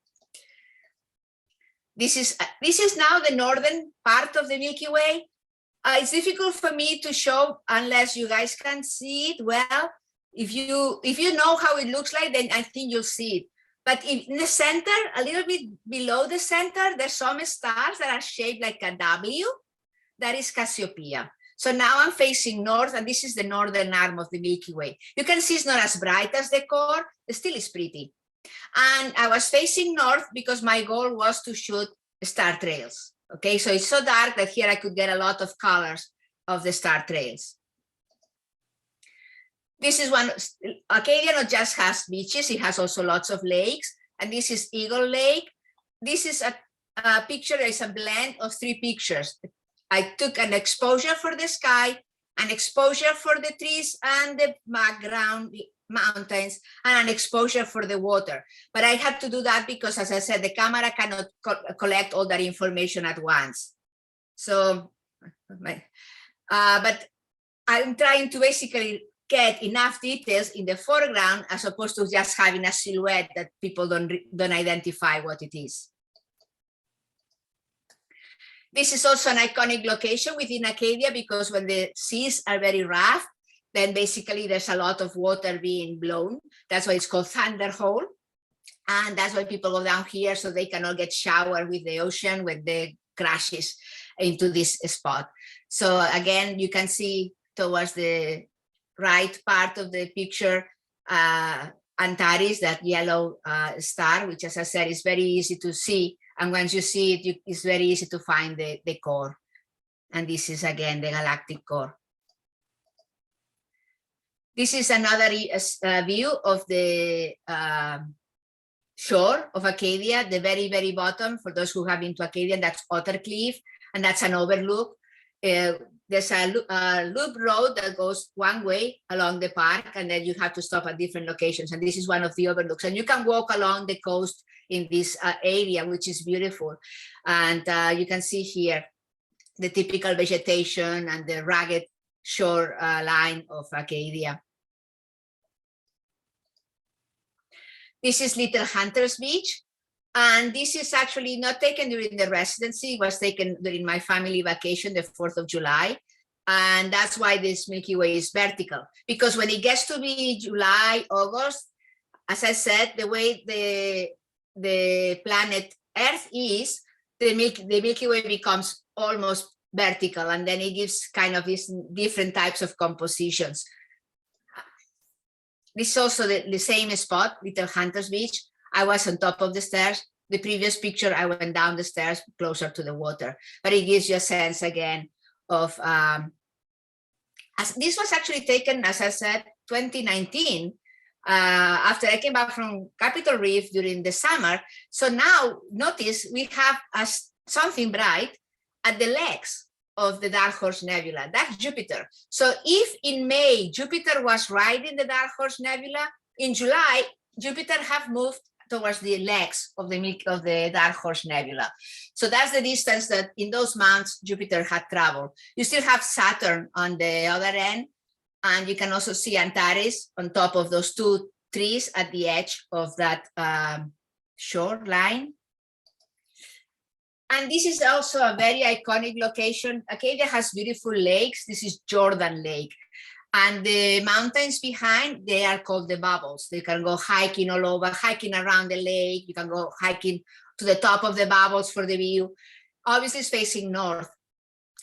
This is now the northern part of the Milky Way. It's difficult for me to show unless you guys can see it well. If you know how it looks like, then I think you'll see it. But in the center, a little bit below the center, there's some stars that are shaped like a W. That is Cassiopeia. So now I'm facing north, and this is the northern arm of the Milky Way. You can see it's not as bright as the core, it still is pretty. And I was facing north because my goal was to shoot star trails. Okay, so it's so dark that here I could get a lot of colors of the star trails. This is one, Acadia not just has beaches, it has also lots of lakes. And this is Eagle Lake. This is a picture, it's a blend of 3 pictures. I took an exposure for the sky, an exposure for the trees and the background mountains, and an exposure for the water. But I had to do that because, as I said, the camera cannot collect all that information at once. So, but I'm trying to basically get enough details in the foreground as opposed to just having a silhouette that people don't identify what it is. This is also an iconic location within Acadia because when the seas are very rough, then basically there's a lot of water being blown. That's why it's called Thunder Hole. And that's why people go down here so they cannot get showered with the ocean when they crashes into this spot. So again, you can see towards the right part of the picture, Antares, that yellow star, which, as I said, is very easy to see. And once you see it, it's very easy to find the core. And this is, again, the galactic core. This is another view of the shore of Acadia, the very, very bottom. For those who have been to Acadia, that's Otter Cliff, and that's an overlook. There's a loop road that goes one way along the park, and then you have to stop at different locations. And this is one of the overlooks. And you can walk along the coast in this area, which is beautiful. And you can see here the typical vegetation and the rugged shore line of Acadia. This is Little Hunters Beach. And this is actually not taken during the residency, it was taken during my family vacation, the 4th of July. And that's why this Milky Way is vertical. Because when it gets to be July, August, as I said, the way the planet Earth is, the Milky Way becomes almost vertical, and then it gives kind of these different types of compositions. This is also the same spot, Little Hunters Beach. I was on top of the stairs. the previous picture, I went down the stairs closer to the water, but it gives you a sense again of, as this was actually taken, as I said, 2019, after I came back from Capitol Reef during the summer. So now notice we have something bright at the legs of the Dark Horse Nebula. That's Jupiter. So if in May, Jupiter was right in the Dark Horse Nebula, in July, Jupiter have moved towards the legs of the Dark Horse Nebula. So that's the distance that in those months Jupiter had traveled. You still have Saturn on the other end, and you can also see Antares on top of those two trees at the edge of that shoreline. And this is also a very iconic location. Acadia has beautiful lakes. This is Jordan Lake. And the mountains behind, they are called the bubbles. They can go hiking all over, hiking around the lake. You can go hiking to the top of the bubbles for the view. Obviously, it's facing north.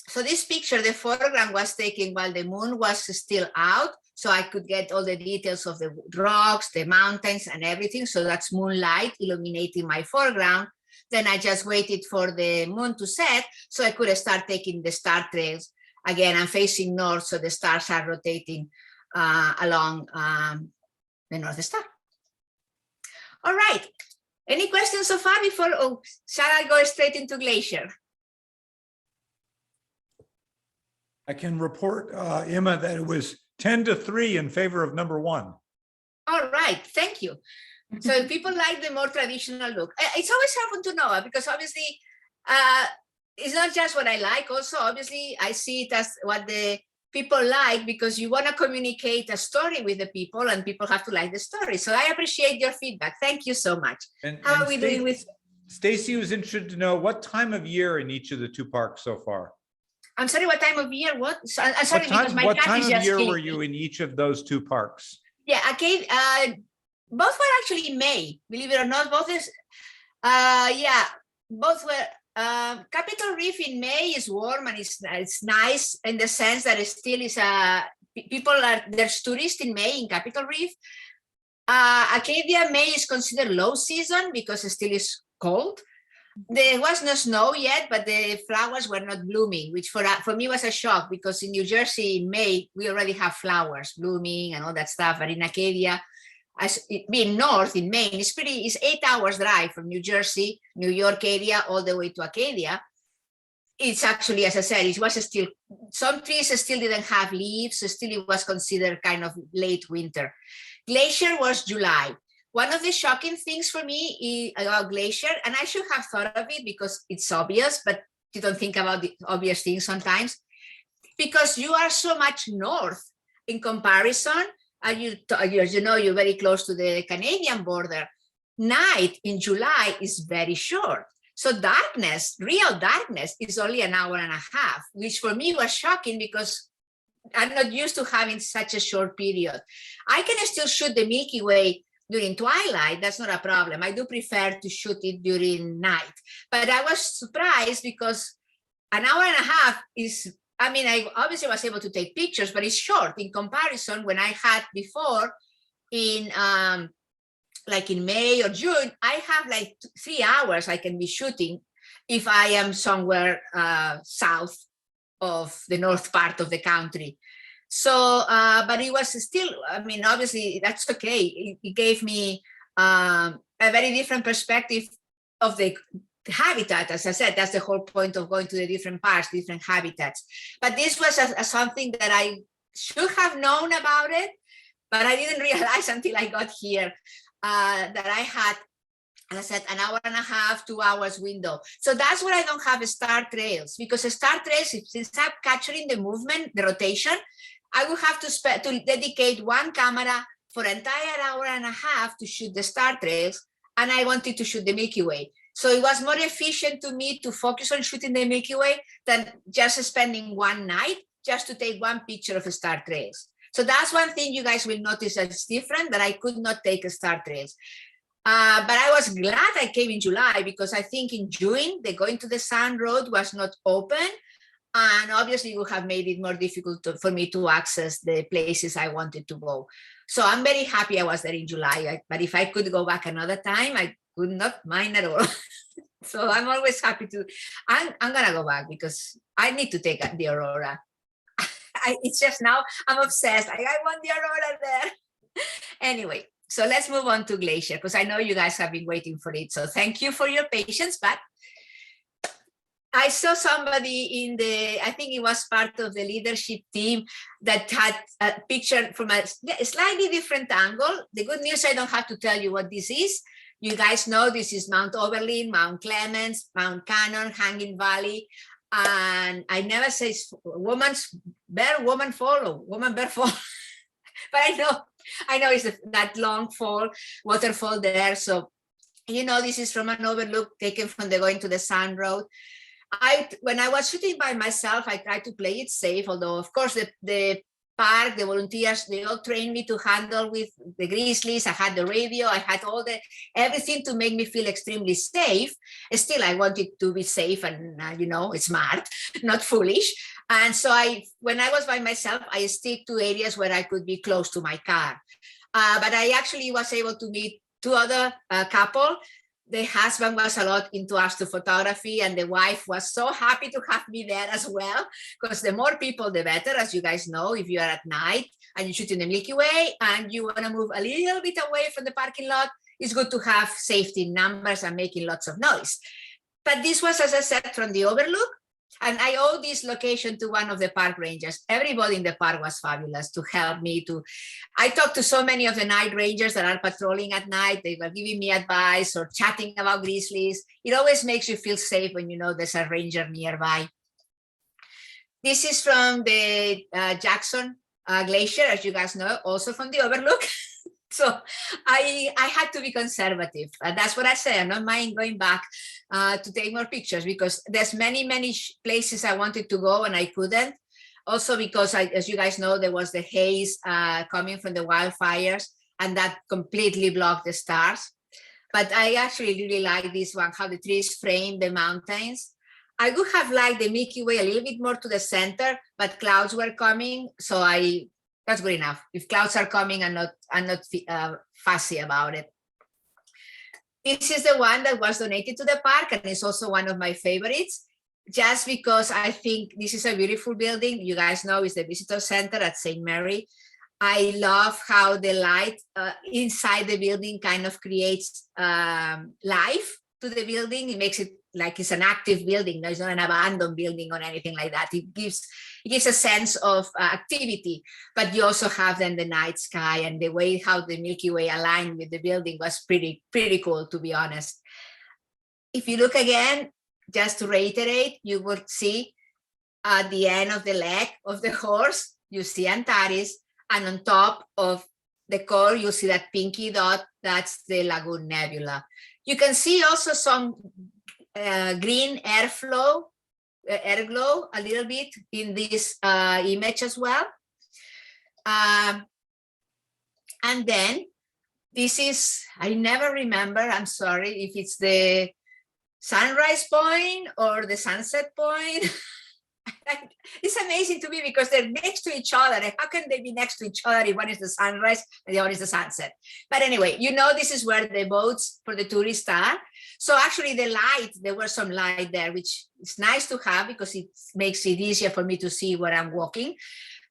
So this picture, the foreground was taken while the moon was still out. So I could get all the details of the rocks, the mountains, and everything. So that's moonlight illuminating my foreground. Then I just waited for the moon to set so I could start taking the star trails. Again, I'm facing north, so the stars are rotating along the North Star. All right. Any questions so far before, shall I go straight into Glacier? I can report, Imma, that it was 10-3 in favor of number 1. All right, thank you. So people like the more traditional look. It's always helpful to know because obviously, it's not just what I like. Also, obviously, I see it as what the people like because you want to communicate a story with the people and people have to like the story. So I appreciate your feedback. Thank you so much. How are we doing with? Stacy was interested to know what time of year in each of the 2 parks so far. I'm sorry, what time of year? What? Sorry, because my what cat time is of just year kidding were me. you in each of those 2 parks? Yeah, okay. Both were actually in May, believe it or not. Both were. Capitol Reef in May is warm and it's nice in the sense that it still is there's tourists in May in Capitol Reef. Acadia, May is considered low season because it still is cold. There was no snow yet, but the flowers were not blooming, which for me was a shock because in New Jersey in May, we already have flowers blooming and all that stuff. But in Acadia, as it being north in Maine, it's 8 hours drive from New Jersey, New York area, all the way to Acadia. It's actually, as I said, it was still, some trees still didn't have leaves, so still it was considered kind of late winter. Glacier was July. One of the shocking things for me about Glacier, and I should have thought of it because it's obvious, but you don't think about the obvious things sometimes, because you are so much north in comparison. As you know, you're very close to the Canadian border. Night in July is very short. So darkness, real darkness, is only an hour and a half, which for me was shocking because I'm not used to having such a short period. I can still shoot the Milky Way during twilight. That's not a problem. I do prefer to shoot it during night. But I was surprised because an hour and a half is, I obviously was able to take pictures, but it's short in comparison when I had before in like in May or June, I have like 3 hours I can be shooting if I am somewhere south of the north part of the country. So, but it was still, obviously that's okay. It gave me a very different perspective of the habitat. As I said, that's the whole point of going to the different parts, different habitats. But this was something that I should have known about it, but I didn't realize until I got here that I had, as I said, an hour and a half, 2 hours window. So that's where I don't have star trails, because star trails, since I'm capturing the movement, the rotation, I will have to dedicate one camera for an entire hour and a half to shoot the star trails, and I wanted to shoot the Milky Way. So it was more efficient to me to focus on shooting the Milky Way than just spending one night just to take one picture of star trails. So that's one thing you guys will notice that's different, that I could not take star trails. But I was glad I came in July, because I think in June, the Going to the Sun road was not open. And obviously it would have made it more difficult for me to access the places I wanted to go. So I'm very happy I was there in July. But if I could go back another time, could not mind at all. So I'm always happy to, I'm gonna go back because I need to take the Aurora. It's just now I'm obsessed. I want the Aurora there. Anyway, so let's move on to Glacier because I know you guys have been waiting for it. So thank you for your patience, but I saw somebody in the, I think it was part of the leadership team that had a picture from a slightly different angle. The good news, I don't have to tell you what this is. You guys know this is Mount Oberlin, Mount Clemens, Mount Cannon, Hanging Valley. And I never say woman's bear, woman fall, or woman bear fall. But I know it's that long fall, waterfall there. So, you know, this is from an overlook taken from the Going to the Sun road. When I was shooting by myself, I tried to play it safe, although of course the park, the volunteers, they all trained me to handle with the grizzlies. I had the radio, I had everything to make me feel extremely safe. Still, I wanted to be safe and, you know, smart, not foolish. And so when I was by myself, I stick to areas where I could be close to my car. But I actually was able to meet two other couple. The husband was a lot into astrophotography and the wife was so happy to have me there as well, because the more people, the better, as you guys know. If you are at night and you shoot in the Milky Way and you want to move a little bit away from the parking lot, it's good to have safety in numbers and making lots of noise. But this was, as I said, from the overlook. And I owe this location to one of the park rangers. Everybody in the park was fabulous to help me I talked to so many of the night rangers that are patrolling at night. They were giving me advice or chatting about grizzlies. It always makes you feel safe when you know there's a ranger nearby. This is from the Jackson Glacier, as you guys know, also from the overlook. So I had to be conservative. That's what I say. I'm not mind going back to take more pictures because there's many places I wanted to go and I couldn't. Also because, as you guys know, there was the haze coming from the wildfires and that completely blocked the stars. But I actually really like this one, how the trees frame the mountains. I would have liked the Milky Way a little bit more to the center, but clouds were coming. So that's good enough. If clouds are coming, I'm not fussy about it. This is the one that was donated to the park and it's also one of my favorites, just because I think this is a beautiful building. You guys know it's the visitor center at St. Mary. I love how the light inside the building kind of creates life to the building. It makes it like it's an active building. No, it's not an abandoned building or anything like that. It gives a sense of activity, but you also have then the night sky and the way how the Milky Way aligned with the building was pretty cool, to be honest. If you look again, just to reiterate, you will see at the end of the leg of the horse, you see Antares, and on top of the core, you see that pinky dot, that's the Lagoon Nebula. You can see also some green airflow, air glow a little bit in this image as well. And then this is, I never remember, I'm sorry, if it's the sunrise point or the sunset point. It's amazing to me because they're next to each other. How can they be next to each other if one is the sunrise and the other is the sunset? But anyway, you know, this is where the boats for the tourists are. So actually the light, there was some light there, which is nice to have because it makes it easier for me to see where I'm walking.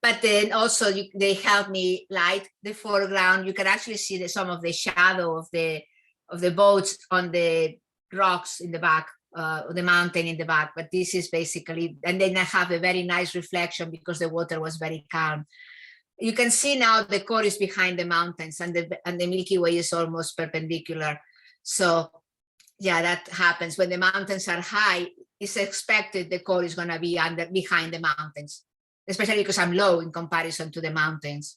But then also they help me light the foreground. You can actually see some of the shadow of the boats on the rocks in the back. The mountain in the back, but this is basically, and then I have a very nice reflection because the water was very calm. You can see now the core is behind the mountains and the Milky Way is almost perpendicular. So yeah, that happens when the mountains are high. It's expected the core is going to be behind the mountains, especially because I'm low in comparison to the mountains.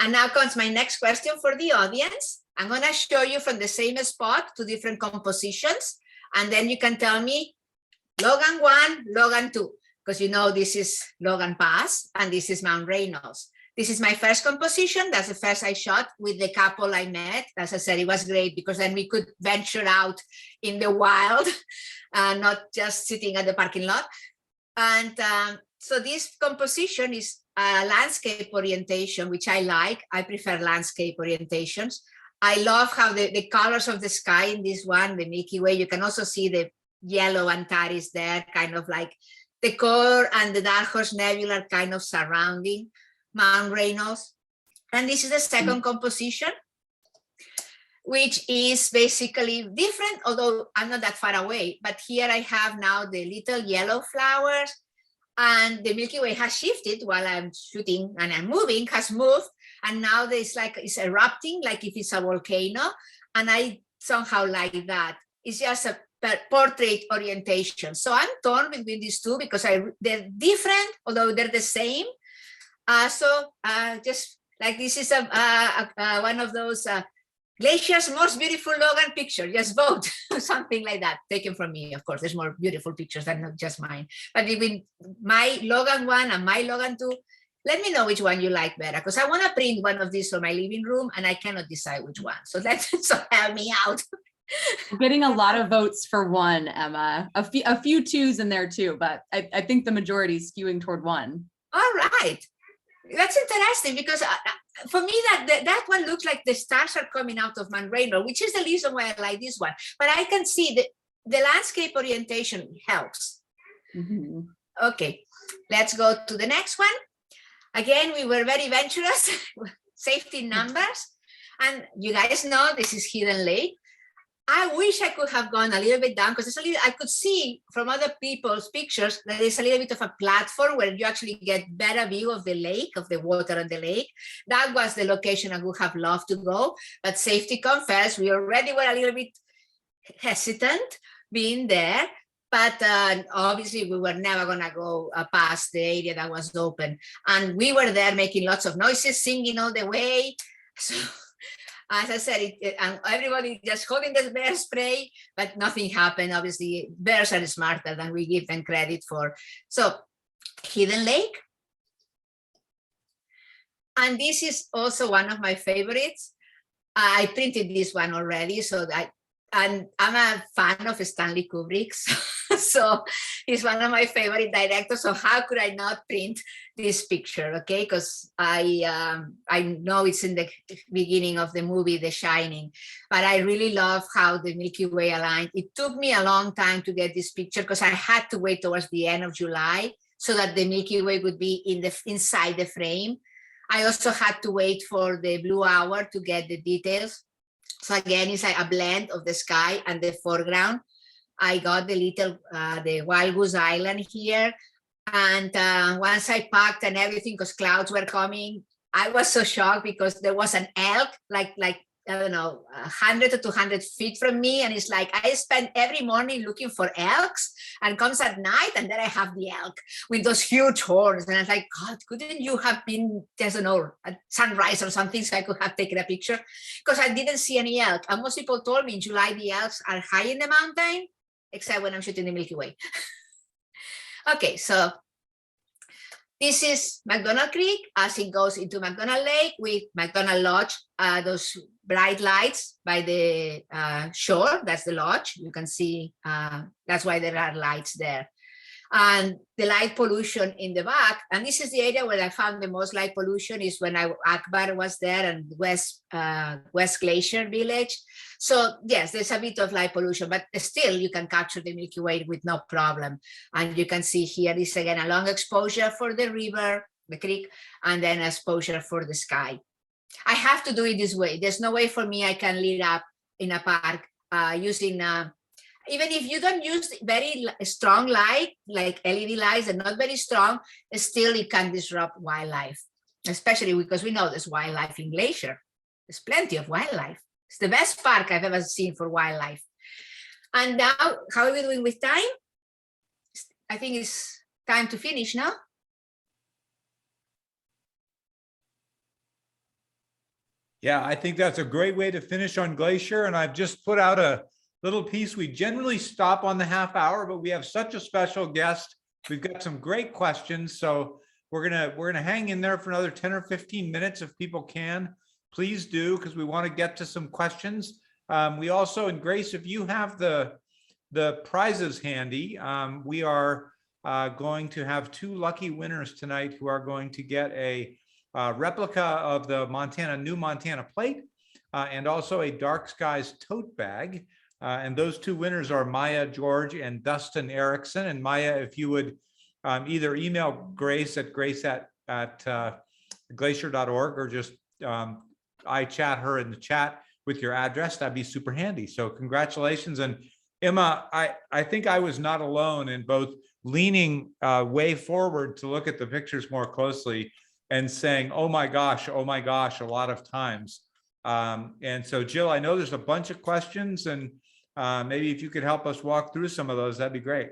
And now comes my next question for the audience. I'm going to show you from the same spot two different compositions. And then you can tell me Logan 1, Logan 2, because you know this is Logan Pass and this is Mount Reynolds. This is my first composition. That's the first I shot with the couple I met. As I said, it was great because then we could venture out in the wild, not just sitting at the parking lot. And so this composition is a landscape orientation, which I like. I prefer landscape orientations. I love how the colors of the sky in this one, the Milky Way, you can also see the yellow Antares there, kind of like the core and the Dark Horse Nebula kind of surrounding Mount Reynolds. And this is the second composition, which is basically different, although I'm not that far away. But here I have now the little yellow flowers, and the Milky Way has shifted while I'm shooting and I'm moving, has moved. And now there's like, it's erupting, like if it's a volcano. And I somehow like that. It's just a portrait orientation. So I'm torn between these two because they're different, although they're the same. Just like this is one of those Glacier's most beautiful Logan picture, just vote, something like that, taken from me, of course. There's more beautiful pictures than not just mine. But between my Logan 1 and my Logan 2, let me know which one you like better, because I want to print one of these for my living room and I cannot decide which one. So so help me out. We're getting a lot of votes for one, Emma. A few twos in there too, but I think the majority is skewing toward one. All right. That's interesting because for me, that one looks like the stars are coming out of Mount Reynolds, which is the reason why I like this one. But I can see the landscape orientation helps. Mm-hmm. Okay, let's go to the next one. Again, we were very venturous, safety numbers. And you guys know this is Hidden Lake. I wish I could have gone a little bit down because I could see from other people's pictures that there's a little bit of a platform where you actually get better view of the lake, of the water on the lake. That was the location I would have loved to go, but safety come first. We already were a little bit hesitant being there, but obviously we were never gonna go past the area that was open. And we were there making lots of noises, singing all the way. So, as I said, and everybody just holding the bear spray, but nothing happened. Obviously, bears are smarter than we give them credit for. So, Hidden Lake. And this is also one of my favorites. I printed this one already, and I'm a fan of Stanley Kubrick, so he's one of my favorite directors. So how could I not print this picture? Okay, because I know it's in the beginning of the movie The Shining, but I really love how the Milky Way aligned. It took me a long time to get this picture because I had to wait towards the end of July so that the Milky Way would be inside the frame. I also had to wait for the blue hour to get the details. So again, it's like a blend of the sky and the foreground. I got the little, the Wild Goose Island here. And once I packed and everything, because clouds were coming, I was so shocked because there was an elk, like I don't know, 100 to 200 feet from me. And it's like, I spend every morning looking for elks and comes at night and then I have the elk with those huge horns. And I was like, God, couldn't you have been, I don't know, at sunrise or something so I could have taken a picture? Because I didn't see any elk. And most people told me in July, the elks are high in the mountain, except when I'm shooting the Milky Way. Okay, so this is McDonald Creek as it goes into McDonald Lake with McDonald Lodge, those bright lights by the shore. That's the lodge. You can see that's why there are lights there. And the light pollution in the back. And this is the area where I found the most light pollution is when Akbar was there and West Glacier Village. So yes, there's a bit of light pollution, but still you can capture the Milky Way with no problem. And you can see here is again a long exposure for the river, the creek, and then exposure for the sky. I have to do it this way. There's no way for me I can lit up in a park using even if you don't use very strong light, like LED lights, and not very strong, still it can disrupt wildlife, especially because we know there's wildlife in Glacier. There's plenty of wildlife. It's the best park I've ever seen for wildlife. And now, how are we doing with time? I think it's time to finish now. Yeah, I think that's a great way to finish on Glacier. And I've just put out a little piece. We generally stop on the half hour, but we have such a special guest. We've got some great questions. So we're gonna hang in there for another 10 or 15 minutes if people can. Please do, because we want to get to some questions. We also, and Grace, if you have the prizes handy, we are going to have 2 lucky winners tonight who are going to get a replica of the new Montana plate, and also a Dark Skies tote bag. And those two winners are Maya George and Dustin Erickson. And Maya, if you would either email Grace at glacier.org, or just I chat her in the chat with your address, that'd be super handy. So congratulations. And Imma, I think I was not alone in both leaning way forward to look at the pictures more closely and saying, oh my gosh, a lot of times. And so Jill, I know there's a bunch of questions, and maybe if you could help us walk through some of those, that'd be great.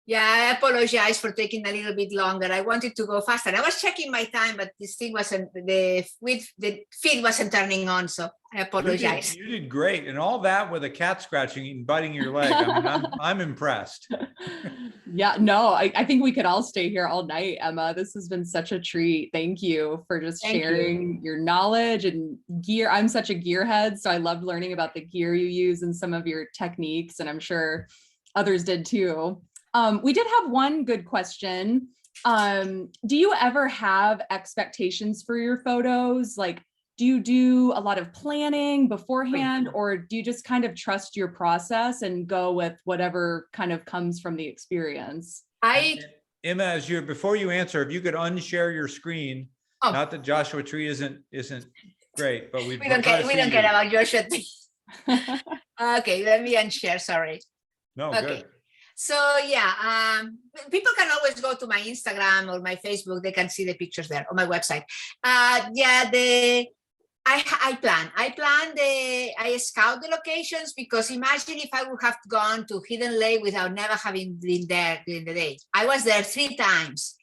Yeah, I apologize for taking a little bit longer. I wanted to go faster. I was checking my time, but this thing wasn't, the feed wasn't turning on, so I apologize. You did great, and all that with a cat scratching and biting your leg. I mean, I'm impressed. Yeah, no, I think we could all stay here all night, Imma. This has been such a treat. Thank you for just sharing your knowledge and gear. I'm such a gearhead, so I loved learning about the gear you use and some of your techniques, and I'm sure others did too. We did have one good question. Do you ever have expectations for your photos? Like, do you do a lot of planning beforehand, or do you just kind of trust your process and go with whatever kind of comes from the experience? Imma, before you answer, if you could unshare your screen, not that Joshua Tree isn't great, but we don't care about Joshua Tree. Okay, let me unshare, sorry. No, okay. Good. So yeah, people can always go to my Instagram or my Facebook. They can see the pictures there on my website. I scout the locations, because imagine if I would have gone to Hidden Lake without never having been there during the day. I was there 3 times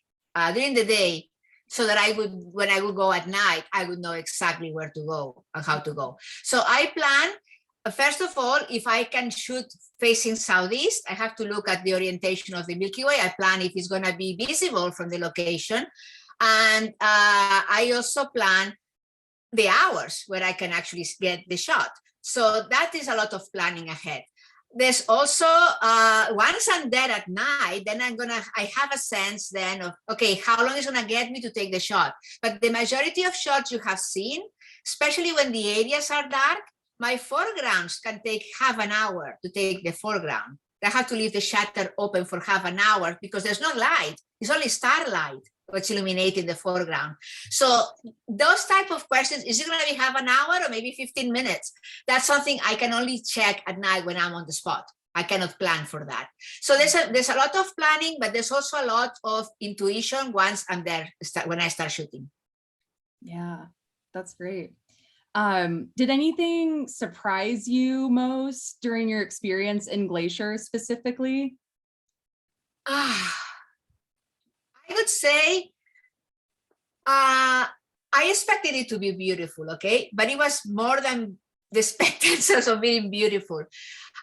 during the day, so that when I would go at night, I would know exactly where to go and how to go. So I plan. First of all, if I can shoot facing southeast, I have to look at the orientation of the Milky Way. I plan if it's going to be visible from the location. And I also plan the hours where I can actually get the shot. So that is a lot of planning ahead. There's also, once I'm there at night, then I have a sense then of, okay, how long is it going to get me to take the shot? But the majority of shots you have seen, especially when the areas are dark, my foregrounds can take half an hour to take the foreground. I have to leave the shutter open for half an hour because there's no light. It's only starlight what's illuminating the foreground. So those type of questions, is it going to be half an hour or maybe 15 minutes? That's something I can only check at night when I'm on the spot. I cannot plan for that. So there's a lot of planning, but there's also a lot of intuition once I'm there, when I start shooting. Yeah, that's great. Did anything surprise you most during your experience in Glacier specifically? I would say I expected it to be beautiful, okay? But it was more than the spectacles of being beautiful.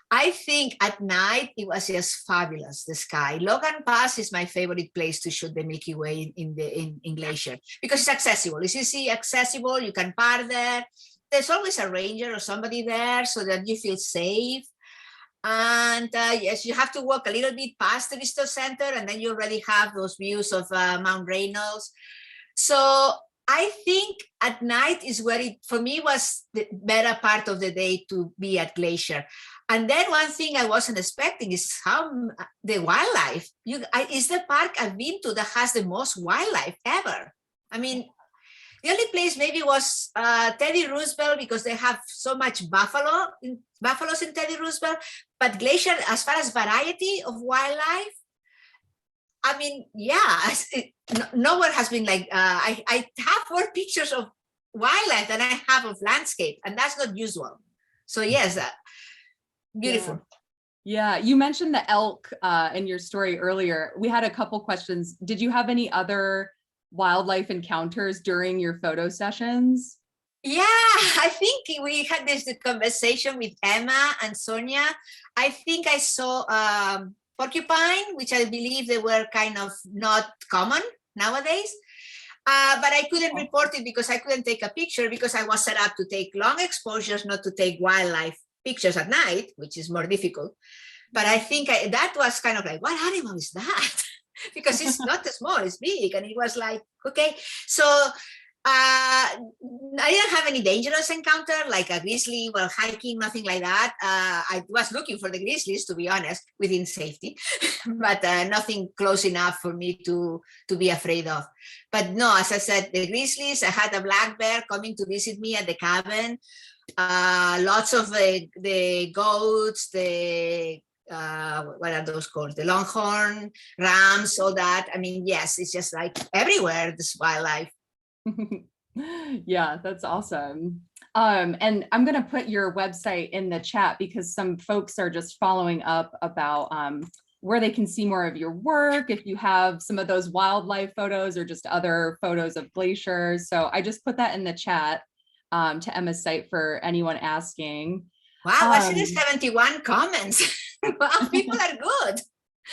I think at night it was just fabulous, the sky. Logan Pass is my favorite place to shoot the Milky Way in Glacier, because it's accessible. It's easy, accessible, you can park there. There's always a ranger or somebody there so that you feel safe. And yes, you have to walk a little bit past the visitor center, and then you already have those views of Mount Reynolds. So I think at night is where it, for me, was the better part of the day to be at Glacier. And then one thing I wasn't expecting is how the wildlife. It's the park I've been to that has the most wildlife ever. I mean, the only place maybe was Teddy Roosevelt, because they have so much buffaloes in Teddy Roosevelt. But Glacier, as far as variety of wildlife, I mean, yeah, nowhere has been like, I have more pictures of wildlife than I have of landscape, and that's not usual. So yes, beautiful. Yeah, you mentioned the elk in your story earlier. We had a couple questions. Did you have any other wildlife encounters during your photo sessions? Yeah, I think we had this conversation with Emma and Sonia. I think I saw porcupine, which I believe they were kind of not common nowadays. But I couldn't report it because I couldn't take a picture, because I was set up to take long exposures, not to take wildlife pictures at night, which is more difficult. But I think that was kind of like, what animal is that? Because it's not small, it's big. And it was like, okay. So I didn't have any dangerous encounter like a grizzly while hiking, nothing like that. I was looking for the grizzlies, to be honest, within safety, but nothing close enough for me to be afraid of. But no, as I said, the grizzlies, I had a black bear coming to visit me at the cabin. Lots of the goats, what are those called? The longhorn, rams, all that. I mean, yes, it's just like everywhere, this wildlife. Yeah, that's awesome. And I'm going to put your website in the chat because some folks are just following up about where they can see more of your work, if you have some of those wildlife photos or just other photos of glaciers. So I just put that in the chat to Emma's site for anyone asking. Wow, I see 71 comments. Wow, people are good.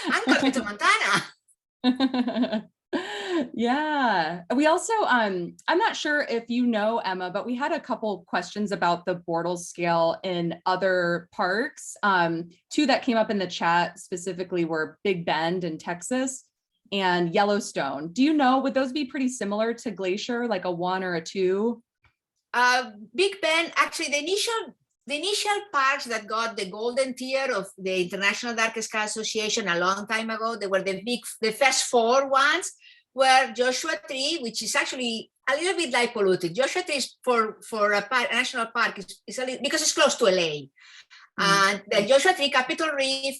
I'm coming to Montana. Yeah, we also I'm not sure if you know, Emma, but we had a couple questions about the Bortle scale in other parks. Two that came up in the chat specifically were Big Bend in Texas and Yellowstone. Do you know, would those be pretty similar to Glacier, like a 1 or a 2? Big Bend, actually the initial parks that got the golden tier of the International Dark Sky Association a long time ago, they were the first 4 ones, were Joshua Tree, which is actually a little bit like polluted. Joshua Tree is for a national park is a little, because it's close to LA. And the Joshua Tree, Capitol Reef,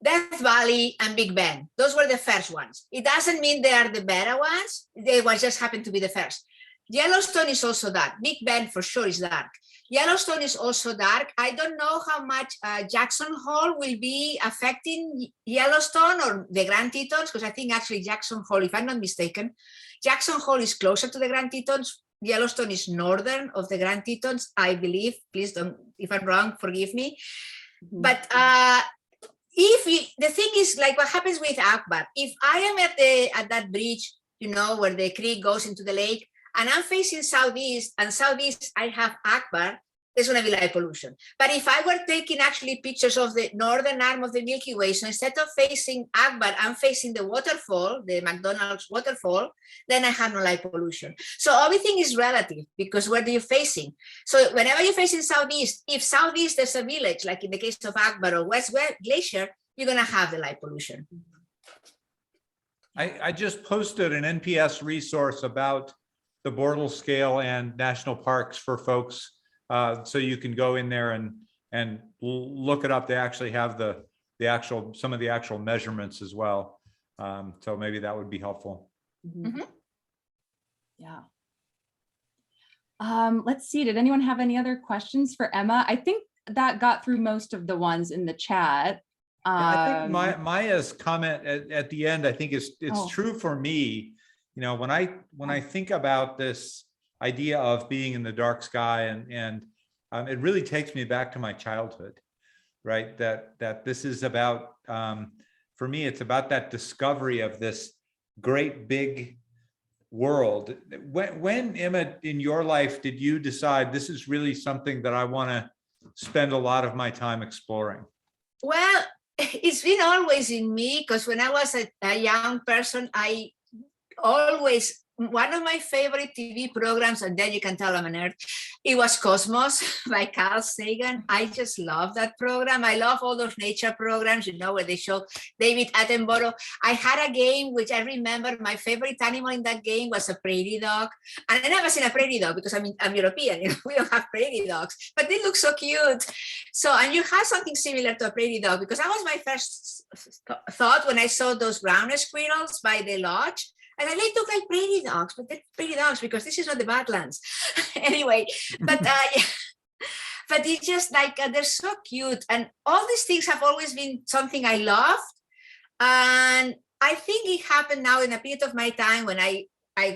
Death Valley, and Big Bend. Those were the first ones. It doesn't mean they are the better ones. They just happen to be the first. Yellowstone is also dark. Big Bend for sure is dark. Yellowstone is also dark. I don't know how much Jackson Hole will be affecting Yellowstone or the Grand Tetons, because I think actually Jackson Hole, if I'm not mistaken, Jackson Hole is closer to the Grand Tetons. Yellowstone is northern of the Grand Tetons, I believe. Please don't, if I'm wrong, forgive me. But the thing is, like what happens with Akbar, if I am at that bridge, you know, where the creek goes into the lake, and I'm facing southeast, and southeast I have Akbar, there's going to be light pollution. But if I were taking actually pictures of the northern arm of the Milky Way, so instead of facing Akbar, I'm facing the waterfall, the McDonald's waterfall, then I have no light pollution. So everything is relative, because where are you facing? So whenever you're facing southeast, if southeast there's a village, like in the case of Akbar or West Glacier, you're going to have the light pollution. I just posted an NPS resource about the Bortle scale and national parks for folks, so you can go in there and look it up. They actually have some of the actual measurements as well, so maybe that would be helpful. Yeah. Let's see, did anyone have any other questions for Emma? I think that got through most of the ones in the chat. I think Maya's comment at the end, I think it's true for me. You know, when I think about this idea of being in the dark sky, and it really takes me back to my childhood, right? That this is about, for me, it's about that discovery of this great big world. When Imma, in your life, did you decide this is really something that I want to spend a lot of my time exploring? Well, it's been always in me, because when I was a young person, one of my favorite TV programs, and then you can tell I'm a nerd, it was Cosmos by Carl Sagan. I just love that program. I love all those nature programs, you know, where they show David Attenborough. I had a game which I remember my favorite animal in that game was a prairie dog. And I never seen a prairie dog because I'm European, you know, we don't have prairie dogs, but they look so cute. So, and you have something similar to a prairie dog, because that was my first thought when I saw those brown squirrels by the lodge. And they look like prairie dogs, but they're prairie dogs because this is not the Badlands. Anyway, but but it's just like, they're so cute. And all these things have always been something I loved. And I think it happened now in a period of my time when I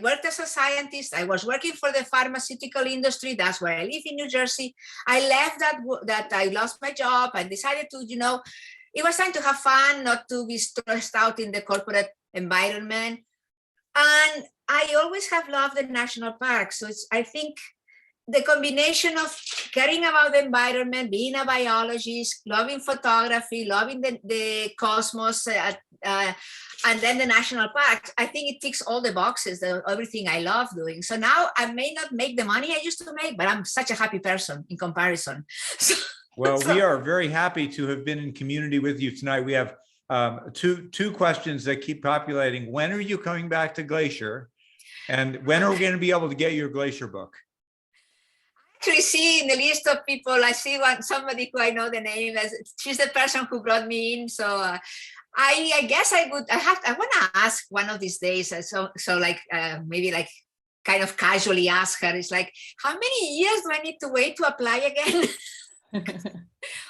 worked as a scientist. I was working for the pharmaceutical industry. That's where I live in New Jersey. I left that I lost my job and decided to, you know, it was time to have fun, not to be stressed out in the corporate environment. And I always have loved the national parks. So I think the combination of caring about the environment, being a biologist, loving photography, loving the cosmos, and then the national parks, I think it ticks all the boxes, everything I love doing. So now I may not make the money I used to make, but I'm such a happy person in comparison. Well, we are very happy to have been in community with you tonight. We have two questions that keep populating. When are you coming back to Glacier? And when are we going to be able to get your Glacier book? Actually see in the list of people, I see somebody who I know the name as, she's the person who brought me in. So I guess I want to ask one of these days. So like maybe like kind of casually ask her, it's like, how many years do I need to wait to apply again?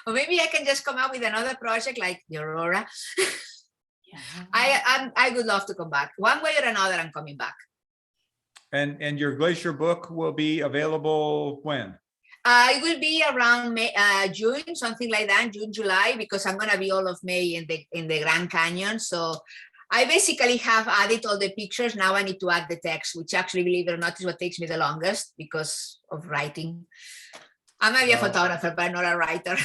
Or maybe I can just come up with another project like the Aurora. Yeah. I would love to come back. One way or another, I'm coming back. And your Glacier book will be available when? It will be around June, something like that, June, July, because I'm gonna be all of May in the Grand Canyon. So I basically have added all the pictures. Now I need to add the text, which actually, believe it or not, is what takes me the longest because of writing. I might be a photographer, but not a writer.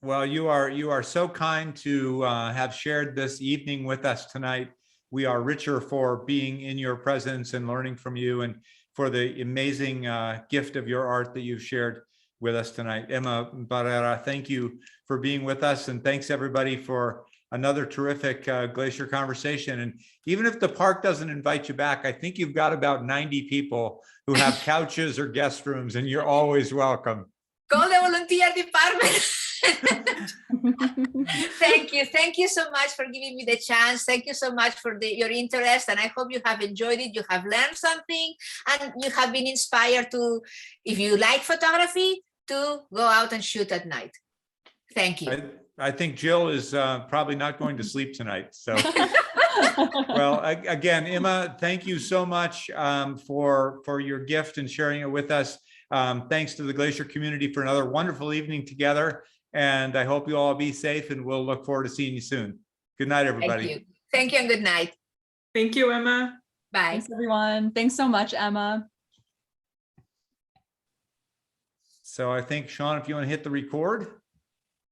Well, you are so kind to have shared this evening with us tonight. We are richer for being in your presence and learning from you, and for the amazing gift of your art that you've shared with us tonight. Imma Barrera, thank you for being with us, and thanks everybody for another terrific Glacier conversation. And even if the park doesn't invite you back, I think you've got about 90 people who have couches or guest rooms, and you're always welcome. Call the volunteer department. Thank you so much for giving me the chance. Thank you so much for your interest, and I hope you have enjoyed it. You have learned something, and you have been inspired to, if you like photography, to go out and shoot at night. Thank you. I think Jill is probably not going to sleep tonight. So, well, again, Imma, thank you so much for your gift and sharing it with us. Thanks to the Glacier community for another wonderful evening together. And I hope you all be safe, and we'll look forward to seeing you soon. Good night, everybody. Thank you. Thank you and good night. Thank you, Imma. Bye. Thanks, everyone. Thanks so much, Imma. So I think, Sean, if you want to hit the record.